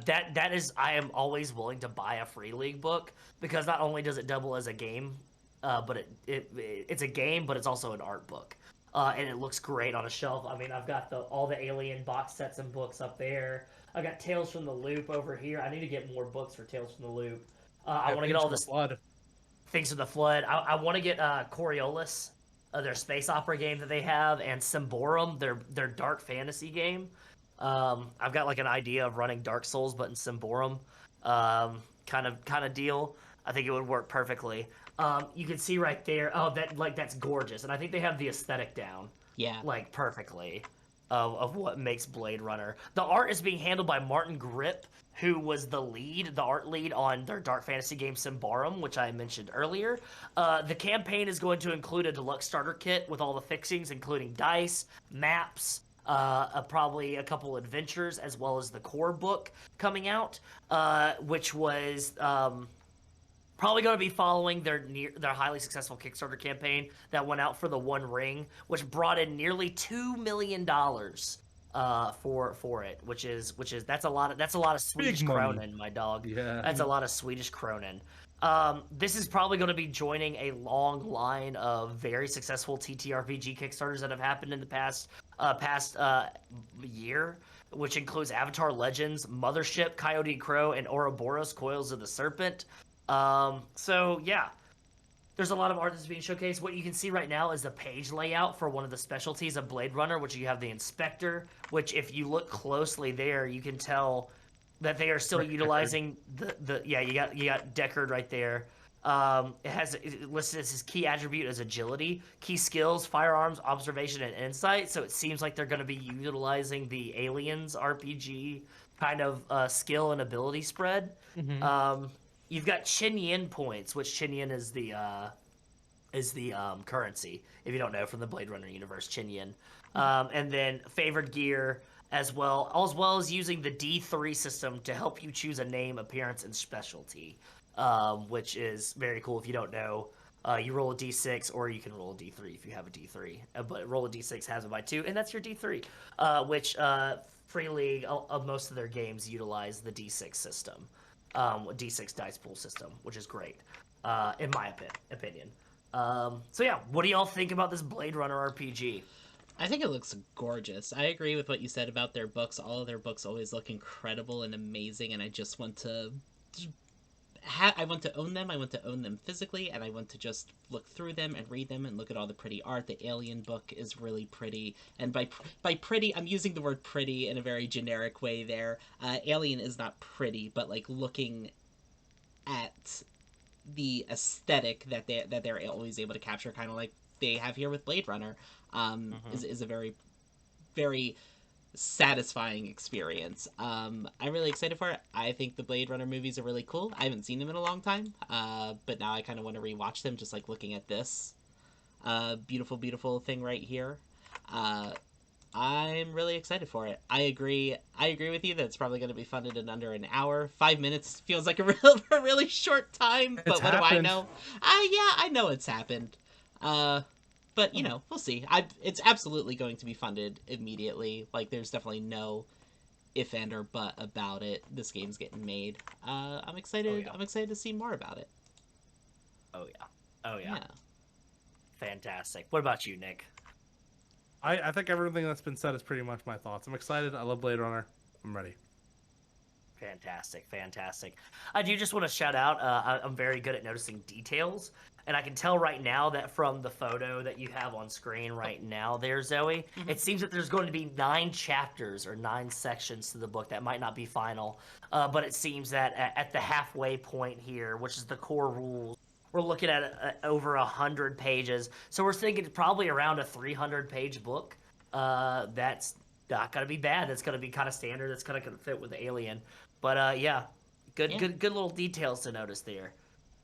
That is, I am always willing to buy a Free League book because not only does it double as a game, but it's a game, but it's also an art book. And it looks great on a shelf. I mean, I've got all the Alien box sets and books up there. I got Tales from the Loop over here. I need to get more books for Tales from the Loop. I want to get all this Flood. Things from the Flood. I want to get Coriolis, their space opera game that they have, and Symborum, their dark fantasy game. I've got like an idea of running Dark Souls, but in Symborum, kind of deal. I think it would work perfectly. You can see right there. Oh, that's gorgeous, and I think they have the aesthetic down. Yeah. Like perfectly. Of what makes Blade Runner. The art is being handled by Martin Grip, who was the art lead on their dark fantasy game Symbarum, which I mentioned earlier. The campaign is going to include a deluxe starter kit with all the fixings, including dice, maps, probably a couple adventures, as well as the core book coming out, which was probably going to be following their highly successful Kickstarter campaign that went out for the One Ring, which brought in nearly $2 million for it, which is that's a lot of Swedish kronen, my dog. Yeah. That's a lot of Swedish kronen. This is probably going to be joining a long line of very successful TTRPG Kickstarters that have happened in the past year, which includes Avatar Legends, Mothership, Coyote Crow, and Ouroboros: Coils of the Serpent. So yeah, there's a lot of art that's being showcased. What you can see right now is the page layout for one of the specialties of Blade Runner, which you have the Inspector, which if you look closely there, you can tell that they are still utilizing you got Deckard right there. It listed as his key attribute as agility, key skills, firearms, observation, and insight. So it seems like they're going to be utilizing the Aliens RPG kind of skill and ability spread. Mm-hmm. You've got Chin Yin points, which Chin Yin is the currency, if you don't know, from the Blade Runner universe, Chin Yin. And then favored gear as well as using the D3 system to help you choose a name, appearance, and specialty, which is very cool. If you don't know, you roll a D6, or you can roll a D3 if you have a D3. But roll a D6 has it by 2, and that's your D3, which Free League, of most of their games utilize the D6 system. D6 dice pool system, which is great, in my opinion. So yeah, what do y'all think about this Blade Runner RPG? I think it looks gorgeous. I agree with what you said about their books. All of their books always look incredible and amazing, and I just want to I want to own them. I want to own them physically, and I want to just look through them and read them and look at all the pretty art. The Alien book is really pretty, and by pretty, I'm using the word pretty in a very generic way there. Alien is not pretty, but like looking at the aesthetic that they're always able to capture, kind of like they have here with Blade Runner, is a very, very satisfying experience. I'm really excited for it. I think the Blade Runner movies are really cool. I haven't seen them in a long time, but now I kind of want to rewatch them, just like looking at this beautiful thing right here. I'm really excited for it. I agree with you that it's probably going to be funded in under an hour. 5 minutes feels like a really short time, but It's what do I happened. know? Yeah, I know it's happened. But, you know, we'll see. It's absolutely going to be funded immediately. Like, there's definitely no if and or but about it. This game's getting made. I'm excited. Oh, yeah. I'm excited to see more about it. Oh yeah. Fantastic. What about you, Nick? I think everything that's been said is pretty much my thoughts. I'm excited. I love Blade Runner. I'm ready. Fantastic. I do just want to shout out, I'm very good at noticing details, and I can tell right now that from the photo that you have on screen right now there, Zoe, it seems that there's going to be 9 chapters or 9 sections to the book that might not be final, but it seems that at the halfway point here, which is the core rules, we're looking at over 100 pages, so we're thinking probably around a 300-page book. That's not going to be bad. That's going to be kind of standard. That's going to fit with Alien. But yeah, good little details to notice there.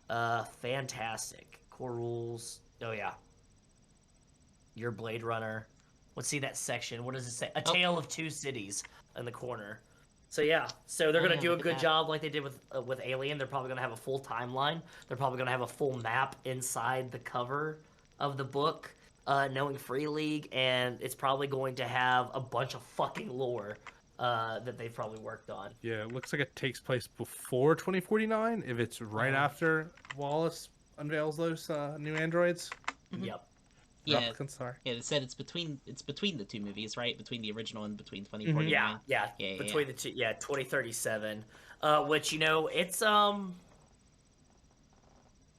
Fantastic. Core rules. Oh yeah. Your Blade Runner. Let's see that section. What does it say? A Tale of Two Cities in the corner. So yeah, so they're gonna do a good job like they did with Alien. They're probably gonna have a full timeline. They're probably gonna have a full map inside the cover of the book, knowing Free League, and it's probably going to have a bunch of fucking lore that they've probably worked on. Yeah, it looks like it takes place before 2049. If it's right after Wallace unveils those new androids. Yep. Yeah, Replicants, sorry. yeah. They said it's between the two movies, right? Between the original and between 2049. Yeah. Between the two, 2037. Which, you know, it's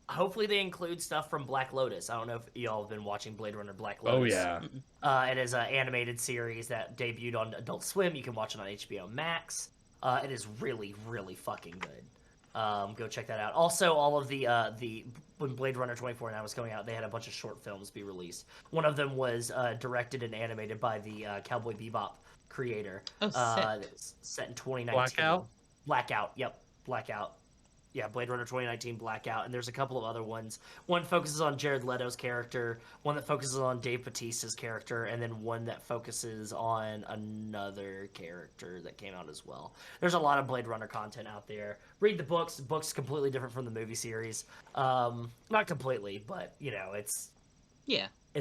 hopefully they include stuff from Black Lotus. I don't know if y'all have been watching Blade Runner Black Lotus. Oh yeah. It is an animated series that debuted on Adult Swim. You can watch it on HBO Max. It is really fucking good. Go check that out. Also, all of the when Blade Runner 2049 was coming out, they had a bunch of short films be released. One of them was directed and animated by the Cowboy Bebop creator. Oh, sick. Set in 2019. Blackout? Yep, Blackout. Yeah, Blade Runner 2019 Blackout, and there's a couple of other ones. One focuses on Jared Leto's character, one that focuses on Dave Bautista's character, and then one that focuses on another character that came out as well. There's a lot of Blade Runner content out there. Read the books. The book's completely different from the movie series. Not completely, but, you know, it's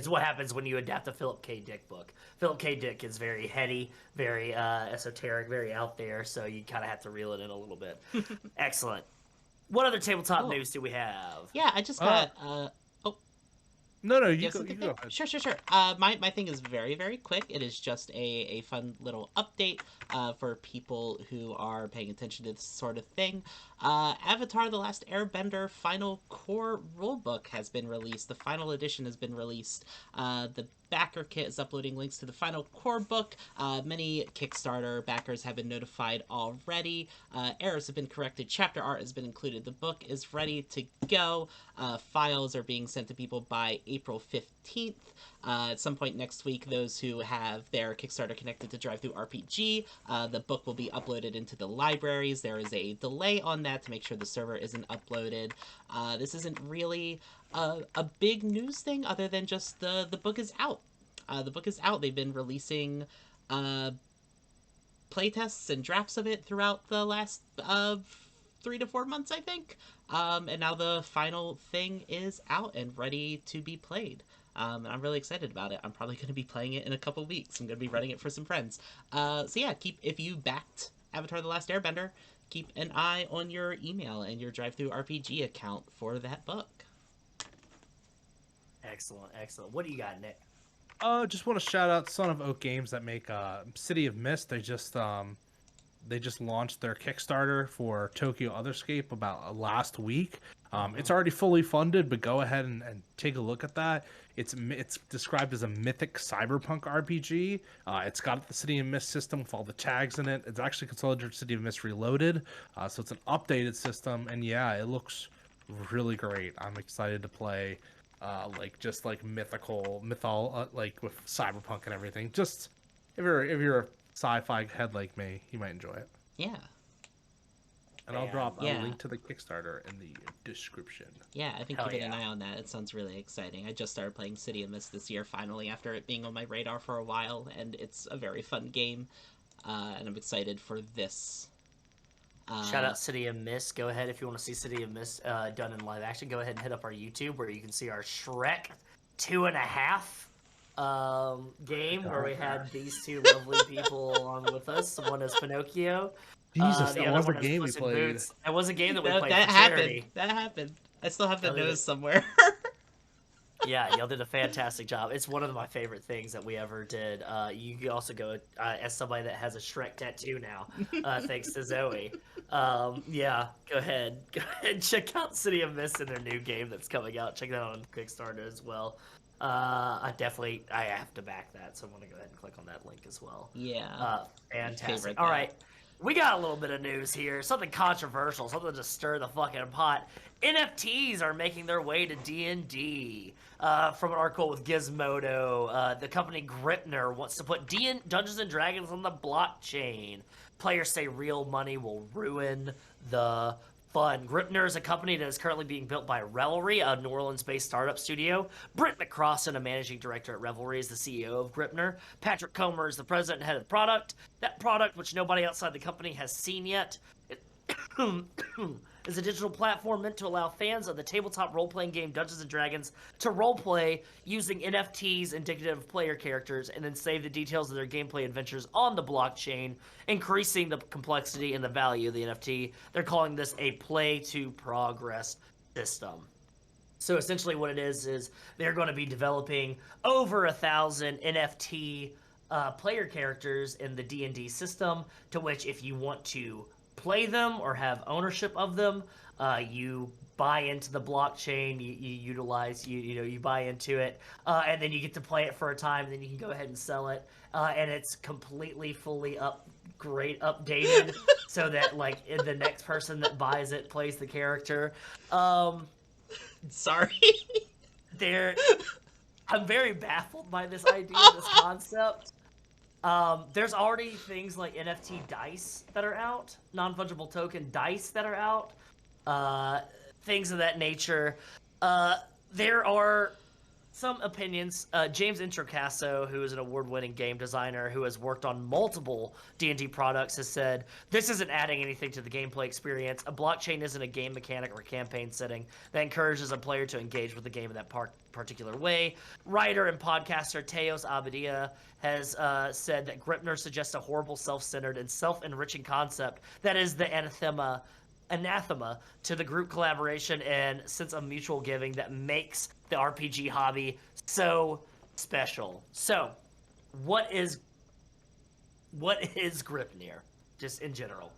what happens when you adapt a Philip K. Dick book. Philip K. Dick is very heady, very esoteric, very out there, so you kind of have to reel it in a little bit. Excellent. What other tabletop news do we have? Yeah, I just got. No, you Yes, go ahead. Sure. My thing is very quick. It is just a fun little update for people who are paying attention to this sort of thing. Avatar: The Last Airbender Final Core Rulebook has been released. The final edition has been released. The backer kit is uploading links to the final core book. Many Kickstarter backers have been notified already. Errors have been corrected. Chapter art has been included. The book is ready to go. Files are being sent to people by April 15th. At some point next week, those who have their Kickstarter connected to DriveThruRPG, the book will be uploaded into the libraries. There is a delay on that to make sure the server isn't uploaded. This isn't really a big news thing other than just the book is out. The book is out. They've been releasing playtests and drafts of it throughout the last 3 to 4 months, I think. And now the final thing is out and ready to be played. And I'm really excited about it. I'm probably going to be playing it in a couple weeks. I'm going to be running it for some friends. So yeah, if you backed Avatar: The Last Airbender, keep an eye on your email and your DriveThruRPG account for that book. Excellent. What do you got, Nick? Just want to shout out Son of Oak Games that make City of Mist. They just they just launched their Kickstarter for Tokyo Otherscape about last week. It's already fully funded, but go ahead and take a look at that. It's described as a mythic cyberpunk RPG. It's got the City of Mist system with all the tags in it. It's actually consolidated City of Mist Reloaded, so it's an updated system, and yeah, it looks really great. I'm excited to play, mythical, like with cyberpunk and everything. Just if you're a sci-fi head like me, you might enjoy it. Yeah. And I'll drop a Yeah. link to the Kickstarter in the description. Yeah, I think Hell keeping an yeah. eye on that. It sounds really exciting. I just started playing City of Mist this year, finally, after it being on my radar for a while, and it's a very fun game, and I'm excited for this. Shout out City of Mist. Go ahead if you want to see City of Mist done in live action. Go ahead and hit up our YouTube where you can see our Shrek 2.5 game where we had these two lovely people along with us. One is Pinocchio. Jesus, The that other was a one is game we Puss in played. Boots. That was a game that we That, played that for happened. charity. That happened. I still have the Hell yeah. nose somewhere. Yeah, y'all did a fantastic job. It's one of my favorite things that we ever did. You can also go as somebody that has a Shrek tattoo now, thanks to Zoe. Yeah, go ahead and check out City of Mist and their new game that's coming out. Check that out on Kickstarter as well. I have to back that, so I'm gonna go ahead and click on that link as well. Yeah. Fantastic. favorite All that. right. We got a little bit of news here, something controversial, something to stir the fucking pot. NFTs are making their way to D&D. From an article with Gizmodo, the company Gripner wants to put Dungeons & Dragons on the blockchain. Players say real money will ruin the fun. Gripner is a company that is currently being built by Revelry, a New Orleans-based startup studio. Britt McCrossan, a managing director at Revelry, is the CEO of Gripner. Patrick Comer is the president and head of the product. That product, which nobody outside the company has seen yet, is a digital platform meant to allow fans of the tabletop role-playing game Dungeons & Dragons to roleplay using NFTs indicative of player characters and then save the details of their gameplay adventures on the blockchain, increasing the complexity and the value of the NFT. They're calling this a play-to-progress system. So essentially what it is they're going to be developing over 1,000 NFT player characters in the D&D system, to which if you want to play them or have ownership of them, you buy into the blockchain, you utilize, you buy into it, and then you get to play it for a time, and then you can go ahead and sell it, and it's completely fully updated so that like the next person that buys it plays the character. Sorry. I'm very baffled by this idea, this concept. There's already things like NFT dice that are out, non-fungible token dice that are out, things of that nature. There are some opinions. James Introcaso, who is an award-winning game designer who has worked on multiple D&D products, has said, "This isn't adding anything to the gameplay experience. A blockchain isn't a game mechanic or campaign setting that encourages a player to engage with the game in that particular way." Writer and podcaster Teos Abadia has said that Gripner suggests a horrible, self-centered, and self-enriching concept that is the anathema to the group collaboration and sense of mutual giving that makes the RPG hobby so special. So, what is Gripnir, just in general?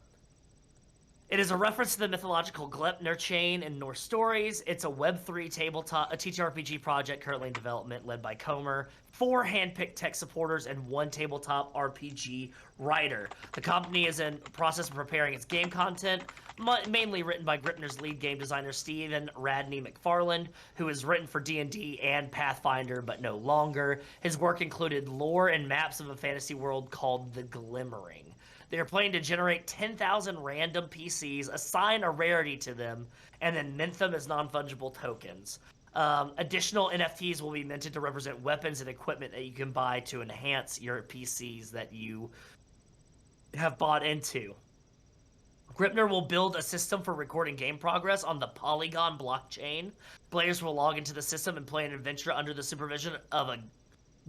It is a reference to the mythological Gleipnir chain in Norse stories. It's a Web3 tabletop, a TTRPG project currently in development led by Comer, 4 handpicked tech supporters, and 1 tabletop RPG writer. The company is in the process of preparing its game content, mainly written by Gripner's lead game designer Stephen Radney McFarland, who has written for D&D and Pathfinder, but no longer. His work included lore and maps of a fantasy world called The Glimmering. They are planning to generate 10,000 random PCs, assign a rarity to them, and then mint them as non-fungible tokens. Additional NFTs will be minted to represent weapons and equipment that you can buy to enhance your PCs that you have bought into. Gripner will build a system for recording game progress on the Polygon blockchain. Players will log into the system and play an adventure under the supervision of a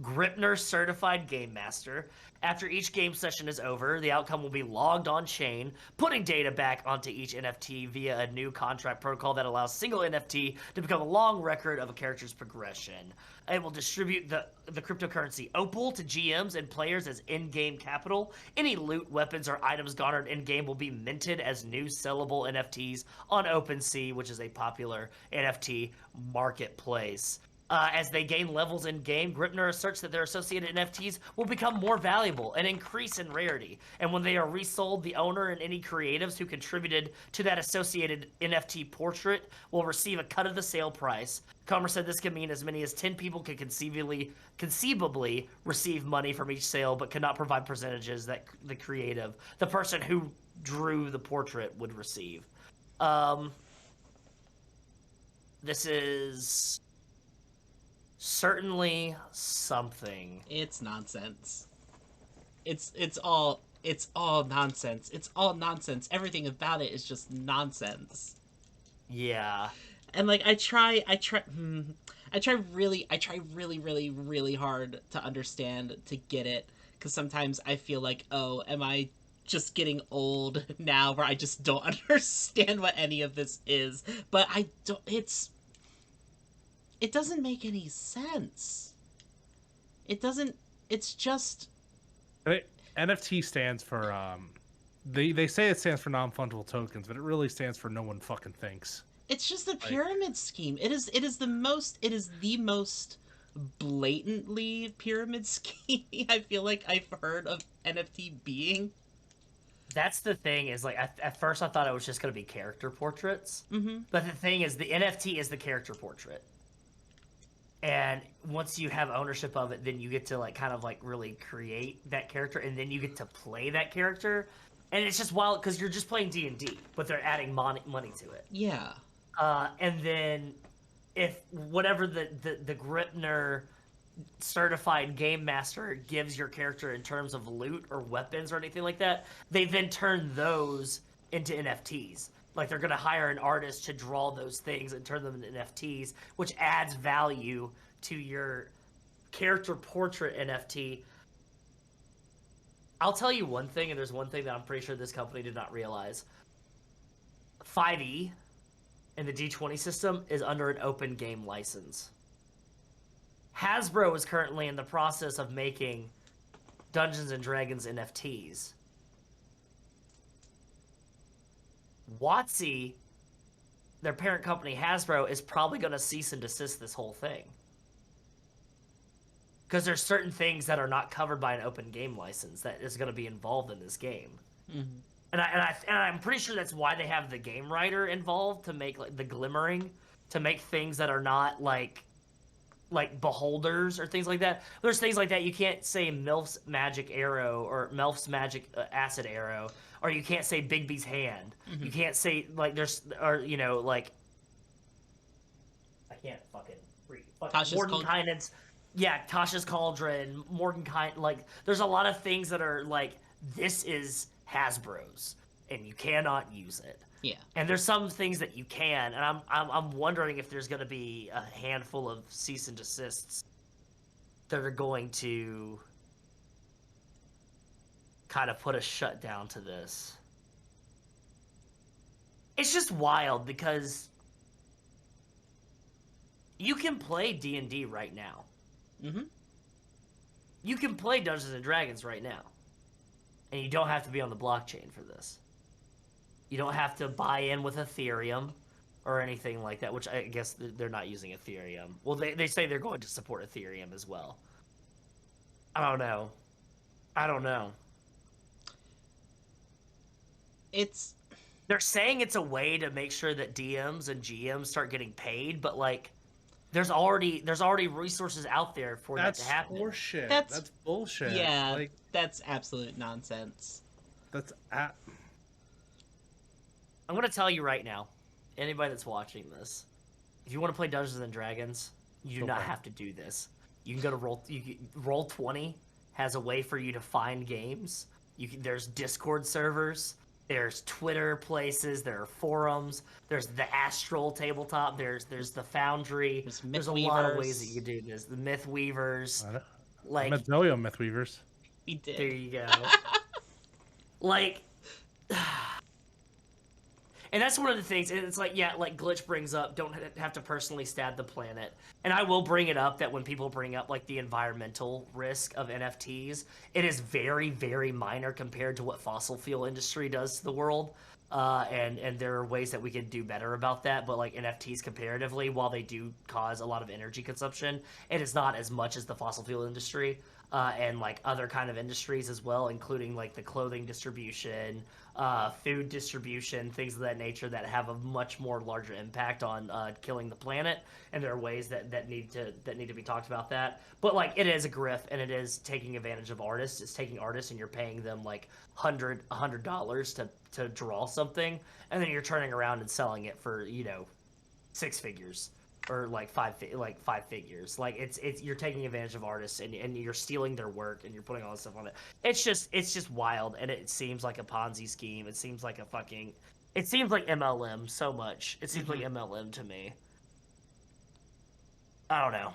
Gripner Certified Game Master. After each game session is over, the outcome will be logged on chain, putting data back onto each NFT via a new contract protocol that allows single NFT to become a long record of a character's progression. It will distribute the cryptocurrency Opal to GMs and players as in-game capital. Any loot, weapons, or items garnered in-game will be minted as new sellable NFTs on OpenSea, which is a popular NFT marketplace. As they gain levels in game, Gripner asserts that their associated NFTs will become more valuable and increase in rarity. And when they are resold, the owner and any creatives who contributed to that associated NFT portrait will receive a cut of the sale price. Comer said this can mean as many as 10 people can conceivably receive money from each sale, but cannot provide percentages that the person who drew the portrait, would receive. This is certainly something. It's nonsense. It's all nonsense. It's all nonsense. Everything about it is just nonsense. Yeah. And like I try really hard to understand, to get it, because sometimes I feel like, oh, am I just getting old now where I just don't understand what any of this is? But I don't. It doesn't make any sense. It doesn't. It's just. NFT stands for they say it stands for non-fungible tokens, but it really stands for no one fucking thinks. It's just a pyramid scheme. It is the most blatantly pyramid scheme I feel like I've heard of NFT being. That's the thing, is like at first I thought it was just going to be character portraits. Mm-hmm. But the thing is, the NFT is the character portrait. And once you have ownership of it, then you get to like kind of like really create that character, and then you get to play that character. And it's just wild because you're just playing D&D, but they're adding money to it. Yeah. And then if whatever the Gripner Certified Game Master gives your character in terms of loot or weapons or anything like that, they then turn those into NFTs. Like, they're going to hire an artist to draw those things and turn them into NFTs, which adds value to your character portrait NFT. I'll tell you one thing, and there's one thing that I'm pretty sure this company did not realize. 5e in the D20 system is under an open game license. Hasbro is currently in the process of making Dungeons & Dragons NFTs. WotC, their parent company Hasbro, is probably going to cease and desist this whole thing. Because there's certain things that are not covered by an open game license that is going to be involved in this game. Mm-hmm. And I'm pretty sure that's why they have the game writer involved, to make like the glimmering, to make things that are not like beholders or things like that. There's things like that. You can't say Milf's magic arrow or Melf's magic acid arrow, or you can't say Bigby's hand. Mm-hmm. You can't say like there's, or you know, like I can't fucking read. Mordenkainen's, yeah, Tasha's Cauldron, Mordenkainen. Like there's a lot of things that are like, this is Hasbro's and you cannot use it. Yeah. And there's some things that you can, and I'm wondering if there's going to be a handful of cease and desists that are going to kind of put a shutdown to this. It's just wild because you can play D&D right now. Mm-hmm. You can play Dungeons and Dragons right now. And you don't have to be on the blockchain for this. You don't have to buy in with Ethereum or anything like that, which I guess they're not using Ethereum. Well, they say they're going to support Ethereum as well. I don't know. They're saying it's a way to make sure that DMs and GMs start getting paid, but like there's already resources out there for that to happen. That's horseshit. That's bullshit. Yeah, like, that's absolute nonsense. I'm going to tell you right now, anybody that's watching this, if you want to play Dungeons & Dragons, you do not have to do this. You can go to Roll20 has a way for you to find games. There's Discord servers, there's Twitter places, there are forums, there's the Astral tabletop, there's the Foundry. There's a lot of ways that you can do this. The Myth Weavers. I Like, met Zoe on Mythweavers. We did. there you go. Like, and that's one of the things. And it's like, yeah, like Glitch brings up, don't have to personally stab the planet. And I will bring it up that when people bring up like the environmental risk of NFTs, it is very, very minor compared to what fossil fuel industry does to the world. And there are ways that we could do better about that. But like NFTs comparatively, while they do cause a lot of energy consumption, it is not as much as the fossil fuel industry. And like other kind of industries as well, including like the clothing distribution, food distribution, things of that nature that have a much more larger impact on killing the planet. And there are ways that need to be talked about that. But like it is a grift, and it is taking advantage of artists. It's taking artists and you're paying them like $100 to draw something, and then you're turning around and selling it for six figures. Or like five figures. Like it's you're taking advantage of artists and you're stealing their work and you're putting all this stuff on it. It's just wild, and it seems like a Ponzi scheme. It seems like MLM so much. It seems like MLM to me. I don't know.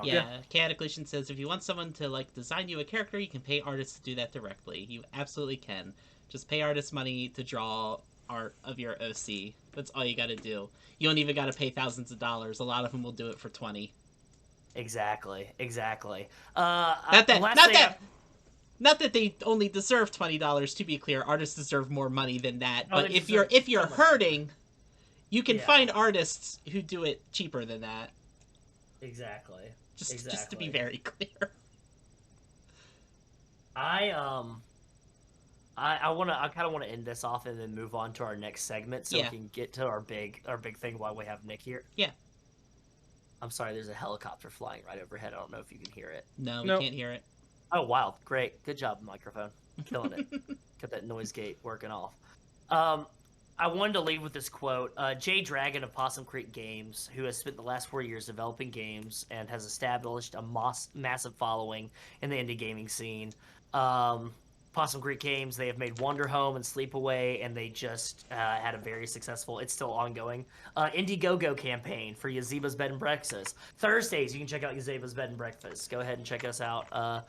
Yeah, Cancellation says if you want someone to like design you a character, you can pay artists to do that directly. You absolutely can. Just pay artists money to draw art of your OC. That's all you got to do. You don't even got to pay thousands of dollars. A lot of them will do it for 20. Exactly. Not that they only deserve $20. To be clear, artists deserve more money than that. But if you're hurting, you can find artists who do it cheaper than that. Exactly. Just to be very clear. I kind of want to end this off and then move on to our next segment so we can get to our big thing while we have Nick here. Yeah. I'm sorry, there's a helicopter flying right overhead. I don't know if you can hear it. No, we can't hear it. Oh, wow. Great. Good job, microphone. Killing it. Got that noise gate working off. I wanted to lead with this quote. Jay Dragon of Possum Creek Games, who has spent the last 4 years developing games and has established a massive following in the indie gaming scene. Possum Creek Games, they have made Wonder Home and Sleepaway, and they just had a very successful, it's still ongoing, Indiegogo campaign for Yazeba's Bed and Breakfast. Thursdays, you can check out Yazeba's Bed and Breakfast. Go ahead and check us out,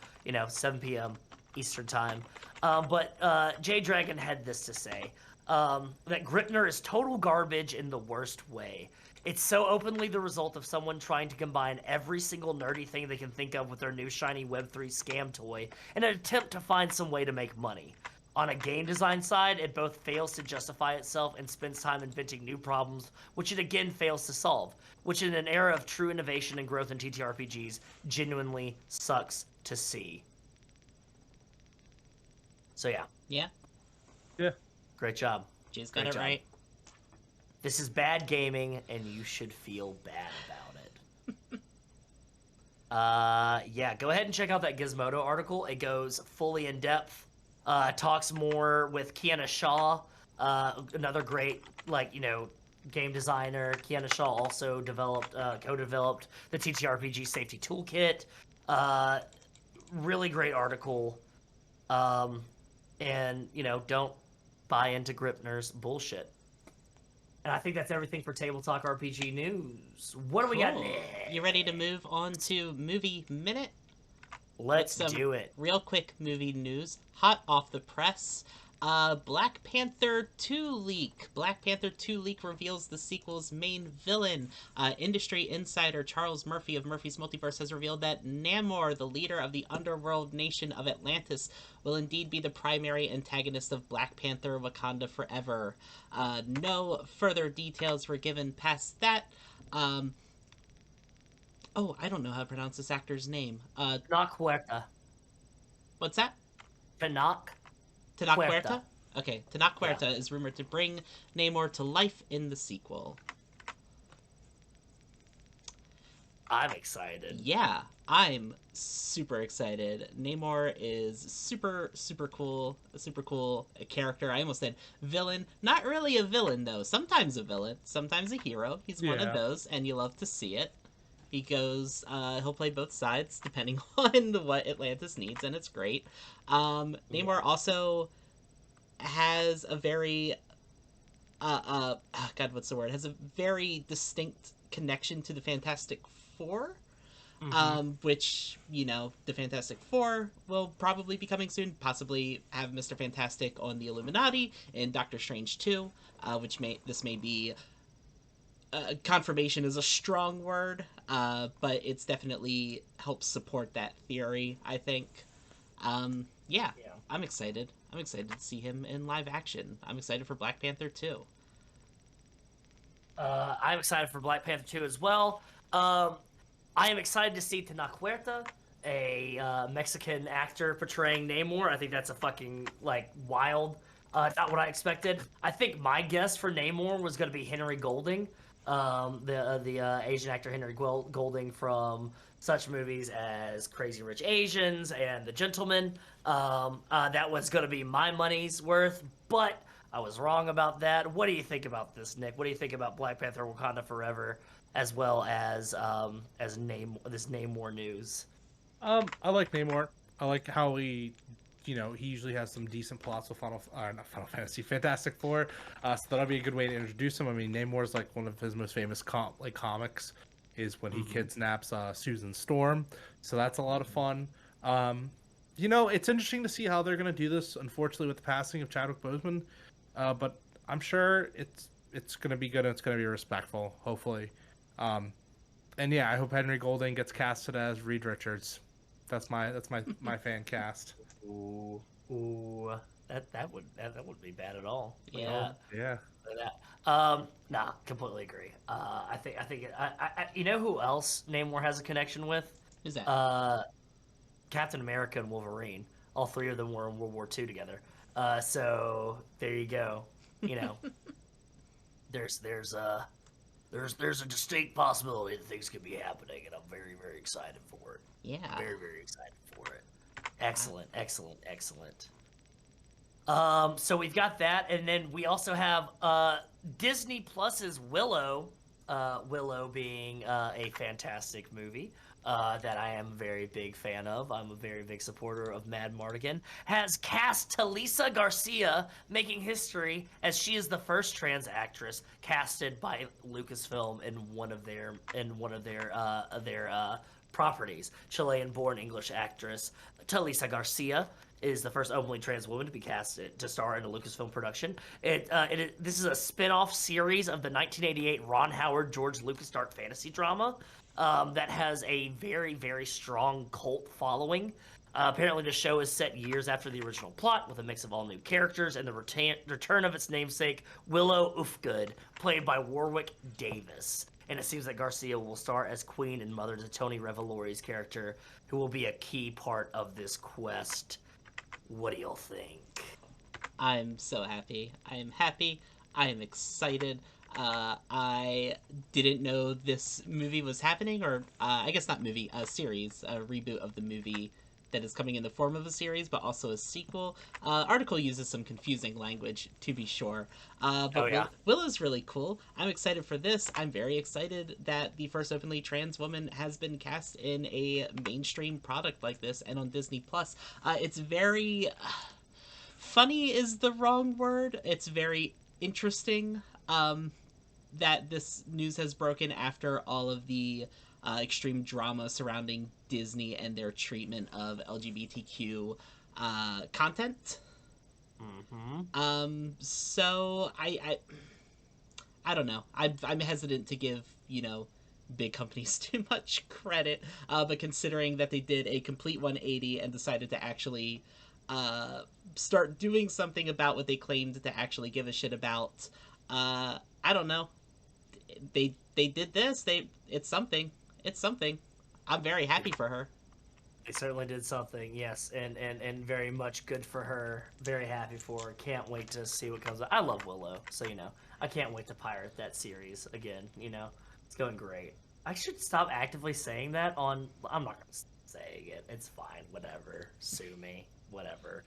7 p.m. Eastern Time. But Jay Dragon had this to say, that Gripner is total garbage in the worst way. It's so openly the result of someone trying to combine every single nerdy thing they can think of with their new shiny Web3 scam toy in an attempt to find some way to make money. On a game design side, it both fails to justify itself and spends time inventing new problems, which it again fails to solve, which in an era of true innovation and growth in TTRPGs genuinely sucks to see. So yeah. Yeah. Great job. Jay's got it right. This is bad gaming, and you should feel bad about it. Yeah, go ahead and check out that Gizmodo article. It goes fully in depth. Talks more with Kiana Shaw, another great, game designer. Kiana Shaw also co-developed the TTRPG Safety Toolkit. Really great article. And, don't buy into Gripner's bullshit. And I think that's everything for Table Talk RPG news. What do we got next? You ready to move on to Movie Minute? Let's do it. Real quick movie news. Hot off the press. Black Panther 2 leak. Black Panther 2 leak reveals the sequel's main villain. Industry insider Charles Murphy of Murphy's Multiverse has revealed that Namor, the leader of the underworld nation of Atlantis, will indeed be the primary antagonist of Black Panther Wakanda Forever. No further details were given past that. I don't know how to pronounce this actor's name. Tenoch Huerta. What's that? Tenoch Huerta? Okay, Tenoch Huerta is rumored to bring Namor to life in the sequel. I'm excited. Yeah, I'm super excited. Namor is super cool, a super cool character. I almost said villain. Not really a villain, though. Sometimes a villain, sometimes a hero. He's one of those, and you love to see it. He goes, he'll play both sides, depending on what Atlantis needs, and it's great. Namor also has a very, has a very distinct connection to the Fantastic Four. which, the Fantastic Four will probably be coming soon. Possibly have Mr. Fantastic on the Illuminati and Doctor Strange 2, which may be confirmation is a strong word, but it's definitely helps support that theory, I think. Yeah, I'm excited. I'm excited to see him in live action. I'm excited for Black Panther 2. I'm excited for Black Panther 2 as well. I am excited to see Tenoch Huerta, a Mexican actor portraying Namor. I think that's a fucking, wild. Not what I expected. I think my guess for Namor was going to be Henry Golding, the Asian actor Henry Golding from such movies as Crazy Rich Asians and The Gentleman. That was going to be my money's worth, but I was wrong about that. What do you think about this, Nick? What do you think about Black Panther: Wakanda Forever, as well as this Namor news? I like Namor. I like how he usually has some decent plots with not Final Fantasy, Fantastic Four. So that'll be a good way to introduce him. I mean, Namor's like one of his most famous comics is when he kidnaps Susan Storm. So that's a lot of fun. It's interesting to see how they're going to do this, unfortunately, with the passing of Chadwick Boseman. But I'm sure it's going to be good and it's going to be respectful, hopefully. And yeah, I hope Henry Golding gets casted as Reed Richards. That's my fan cast. Ooh, that wouldn't be bad at all. Yeah. Nah, completely agree. I think you know who else Namor has a connection with? Who's that? Captain America and Wolverine. All three of them were in World War II together. So there you go. There's a distinct possibility that things could be happening, and I'm very, very excited for it. Yeah. Very, very excited for it. Excellent. So we've got that, and then we also have Disney Plus's Willow. Willow being a fantastic movie that I am a very big fan of. I'm a very big supporter of Mad Mardigan. Has cast Talisa Garcia, making history as she is the first trans actress casted by Lucasfilm in one of their properties. Chilean-born English actress Talisa Garcia is the first openly trans woman to be casted to star in a Lucasfilm production. This is a spin-off series of the 1988 Ron Howard George Lucas dark fantasy drama that has a very, very strong cult following. Apparently, the show is set years after the original plot, with a mix of all new characters and the return of its namesake, Willow Ufgood, played by Warwick Davis. And it seems that Garcia will star as Queen and mother to Tony Revolori's character, who will be a key part of this quest. What do y'all think? I'm so happy. I am happy. I am excited. I didn't know this movie was happening, or I guess not movie, a series, a reboot of the movie that is coming in the form of a series, but also a sequel. Article uses some confusing language, to be sure. But Willow's really cool. I'm excited for this. I'm very excited that the first openly trans woman has been cast in a mainstream product like this and on Disney+. It's very... funny is the wrong word. It's very interesting that this news has broken after all of the extreme drama surrounding Disney and their treatment of LGBTQ content. So I don't know. I'm hesitant to give, big companies too much credit, but considering that they did a complete 180 and decided to actually start doing something about what they claimed to actually give a shit about, I don't know. They did this. It's something. It's something. I'm very happy for her. They certainly did something, yes, and very much good for her. Very happy for her. Can't wait to see what comes up. I love Willow, so I can't wait to pirate that series again. It's going great. I should stop actively saying that on. I'm not gonna say it. It's fine. Whatever. Sue me. Whatever.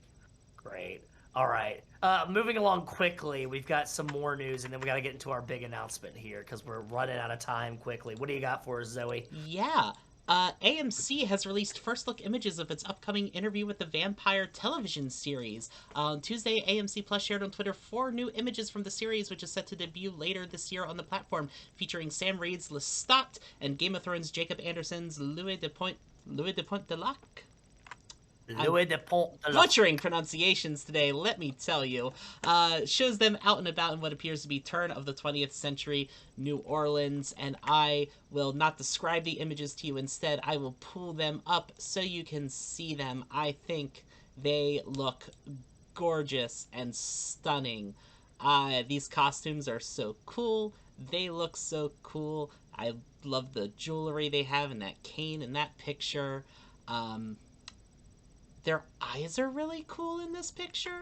Great. All right. Moving along quickly, we've got some more news, and then we got to get into our big announcement here because we're running out of time quickly. What do you got for us, Zoe? Yeah. AMC has released first look images of its upcoming Interview with the Vampire television series. On Tuesday, AMC Plus shared on Twitter 4 new images from the series, which is set to debut later this year on the platform, featuring Sam Reed's Lestat and Game of Thrones' Jacob Anderson's Louis de Pont de Lac. Louis de Pont de la... Butchering pronunciations today, let me tell you. Shows them out and about in what appears to be turn of the 20th century New Orleans, and I will not describe the images to you. Instead, I will pull them up so you can see them. I think they look gorgeous and stunning. These costumes are so cool. They look so cool. I love the jewelry they have and that cane in that picture. Their eyes are really cool in this picture.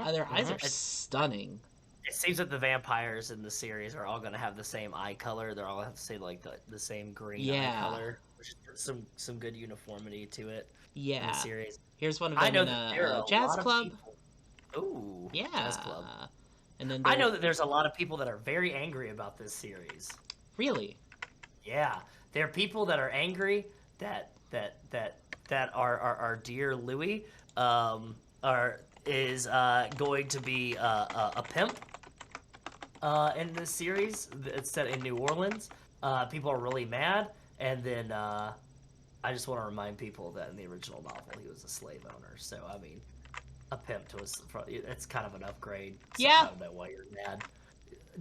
Their eyes are stunning. It seems that the vampires in the series are all going to have the same eye color. They're all have to say like the same green eye color, which is some good uniformity to it. Yeah. In the series. Here's one of them in a jazz club. Ooh. Yeah. Jazz club. And then I know that there's a lot of people that are very angry about this series. Really? Yeah. There are people that are angry that our dear Louis is going to be a pimp in this series. It's set in New Orleans. People are really mad, and then I just want to remind people that in the original novel he was a slave owner. So I mean, a pimp to us, it's kind of an upgrade. So yeah. I don't know why you're mad.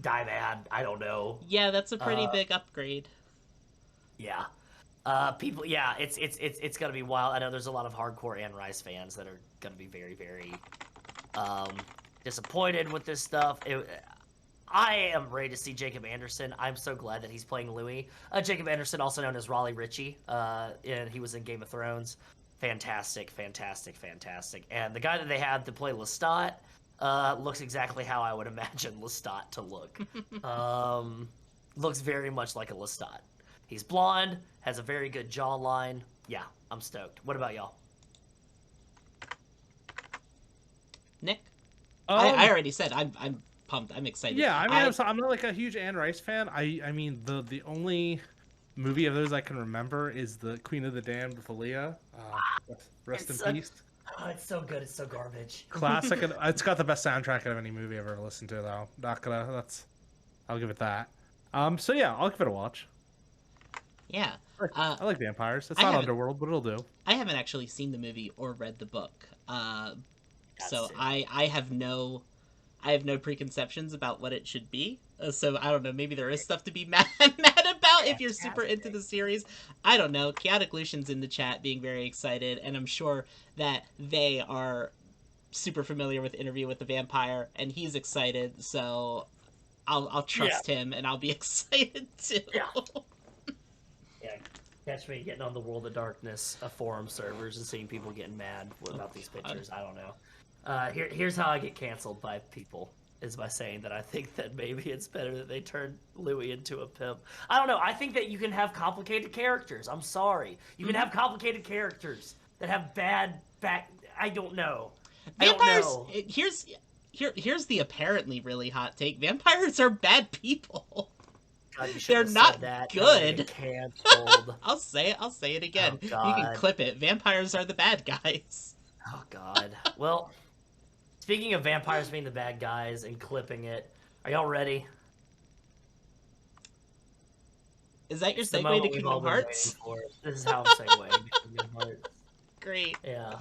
Die mad. I don't know. Yeah, that's a pretty big upgrade. Yeah. People, yeah, it's gonna be wild. I know there's a lot of hardcore Anne Rice fans that are gonna be very, very disappointed with this stuff. I am ready to see Jacob Anderson. I'm so glad that he's playing Louis. Jacob Anderson, also known as Raleigh Ritchie, and he was in Game of Thrones. Fantastic. And the guy that they had to play Lestat looks exactly how I would imagine Lestat to look. Looks very much like a Lestat. He's blonde, has a very good jawline. Yeah, I'm stoked. What about y'all? Nick? I already said I'm pumped. I'm excited. Yeah, I mean, I'm not like a huge Anne Rice fan. I mean, the only movie of those I can remember is the Queen of the Damned with Aaliyah. Rest in peace. Oh, it's so good. It's so garbage. Classic. It's got the best soundtrack of any movie I've ever listened to, though. I'll give it that. So yeah, I'll give it a watch. Yeah. I like vampires. It's not Underworld, but it'll do. I haven't actually seen the movie or read the book. So I have no preconceptions about what it should be. So I don't know, maybe there is stuff to be mad about if you're super into the series. I don't know. Chaotic Lucian's in the chat being very excited, and I'm sure that they are super familiar with Interview with the Vampire, and he's excited, so I'll trust him and I'll be excited too. Yeah. Catch me getting on the World of Darkness forum servers and seeing people getting mad about these pictures. I don't know. Here's how I get canceled by people, is by saying that I think that maybe it's better that they turn Louis into a pimp. I don't know. I think that you can have complicated characters. I'm sorry. You can have complicated characters that have bad back. I don't know. Vampires. I don't know. Here's the apparently really hot take. Vampires are bad people. God, they're not good. Canceled. I'll say it again. Oh, you can clip it. Vampires are the bad guys. Oh God. Well, speaking of vampires being the bad guys and clipping it, are y'all ready? Is that your segue to Kingdom Hearts? This is how I'm segueing to Kingdom Hearts. Great. Yeah.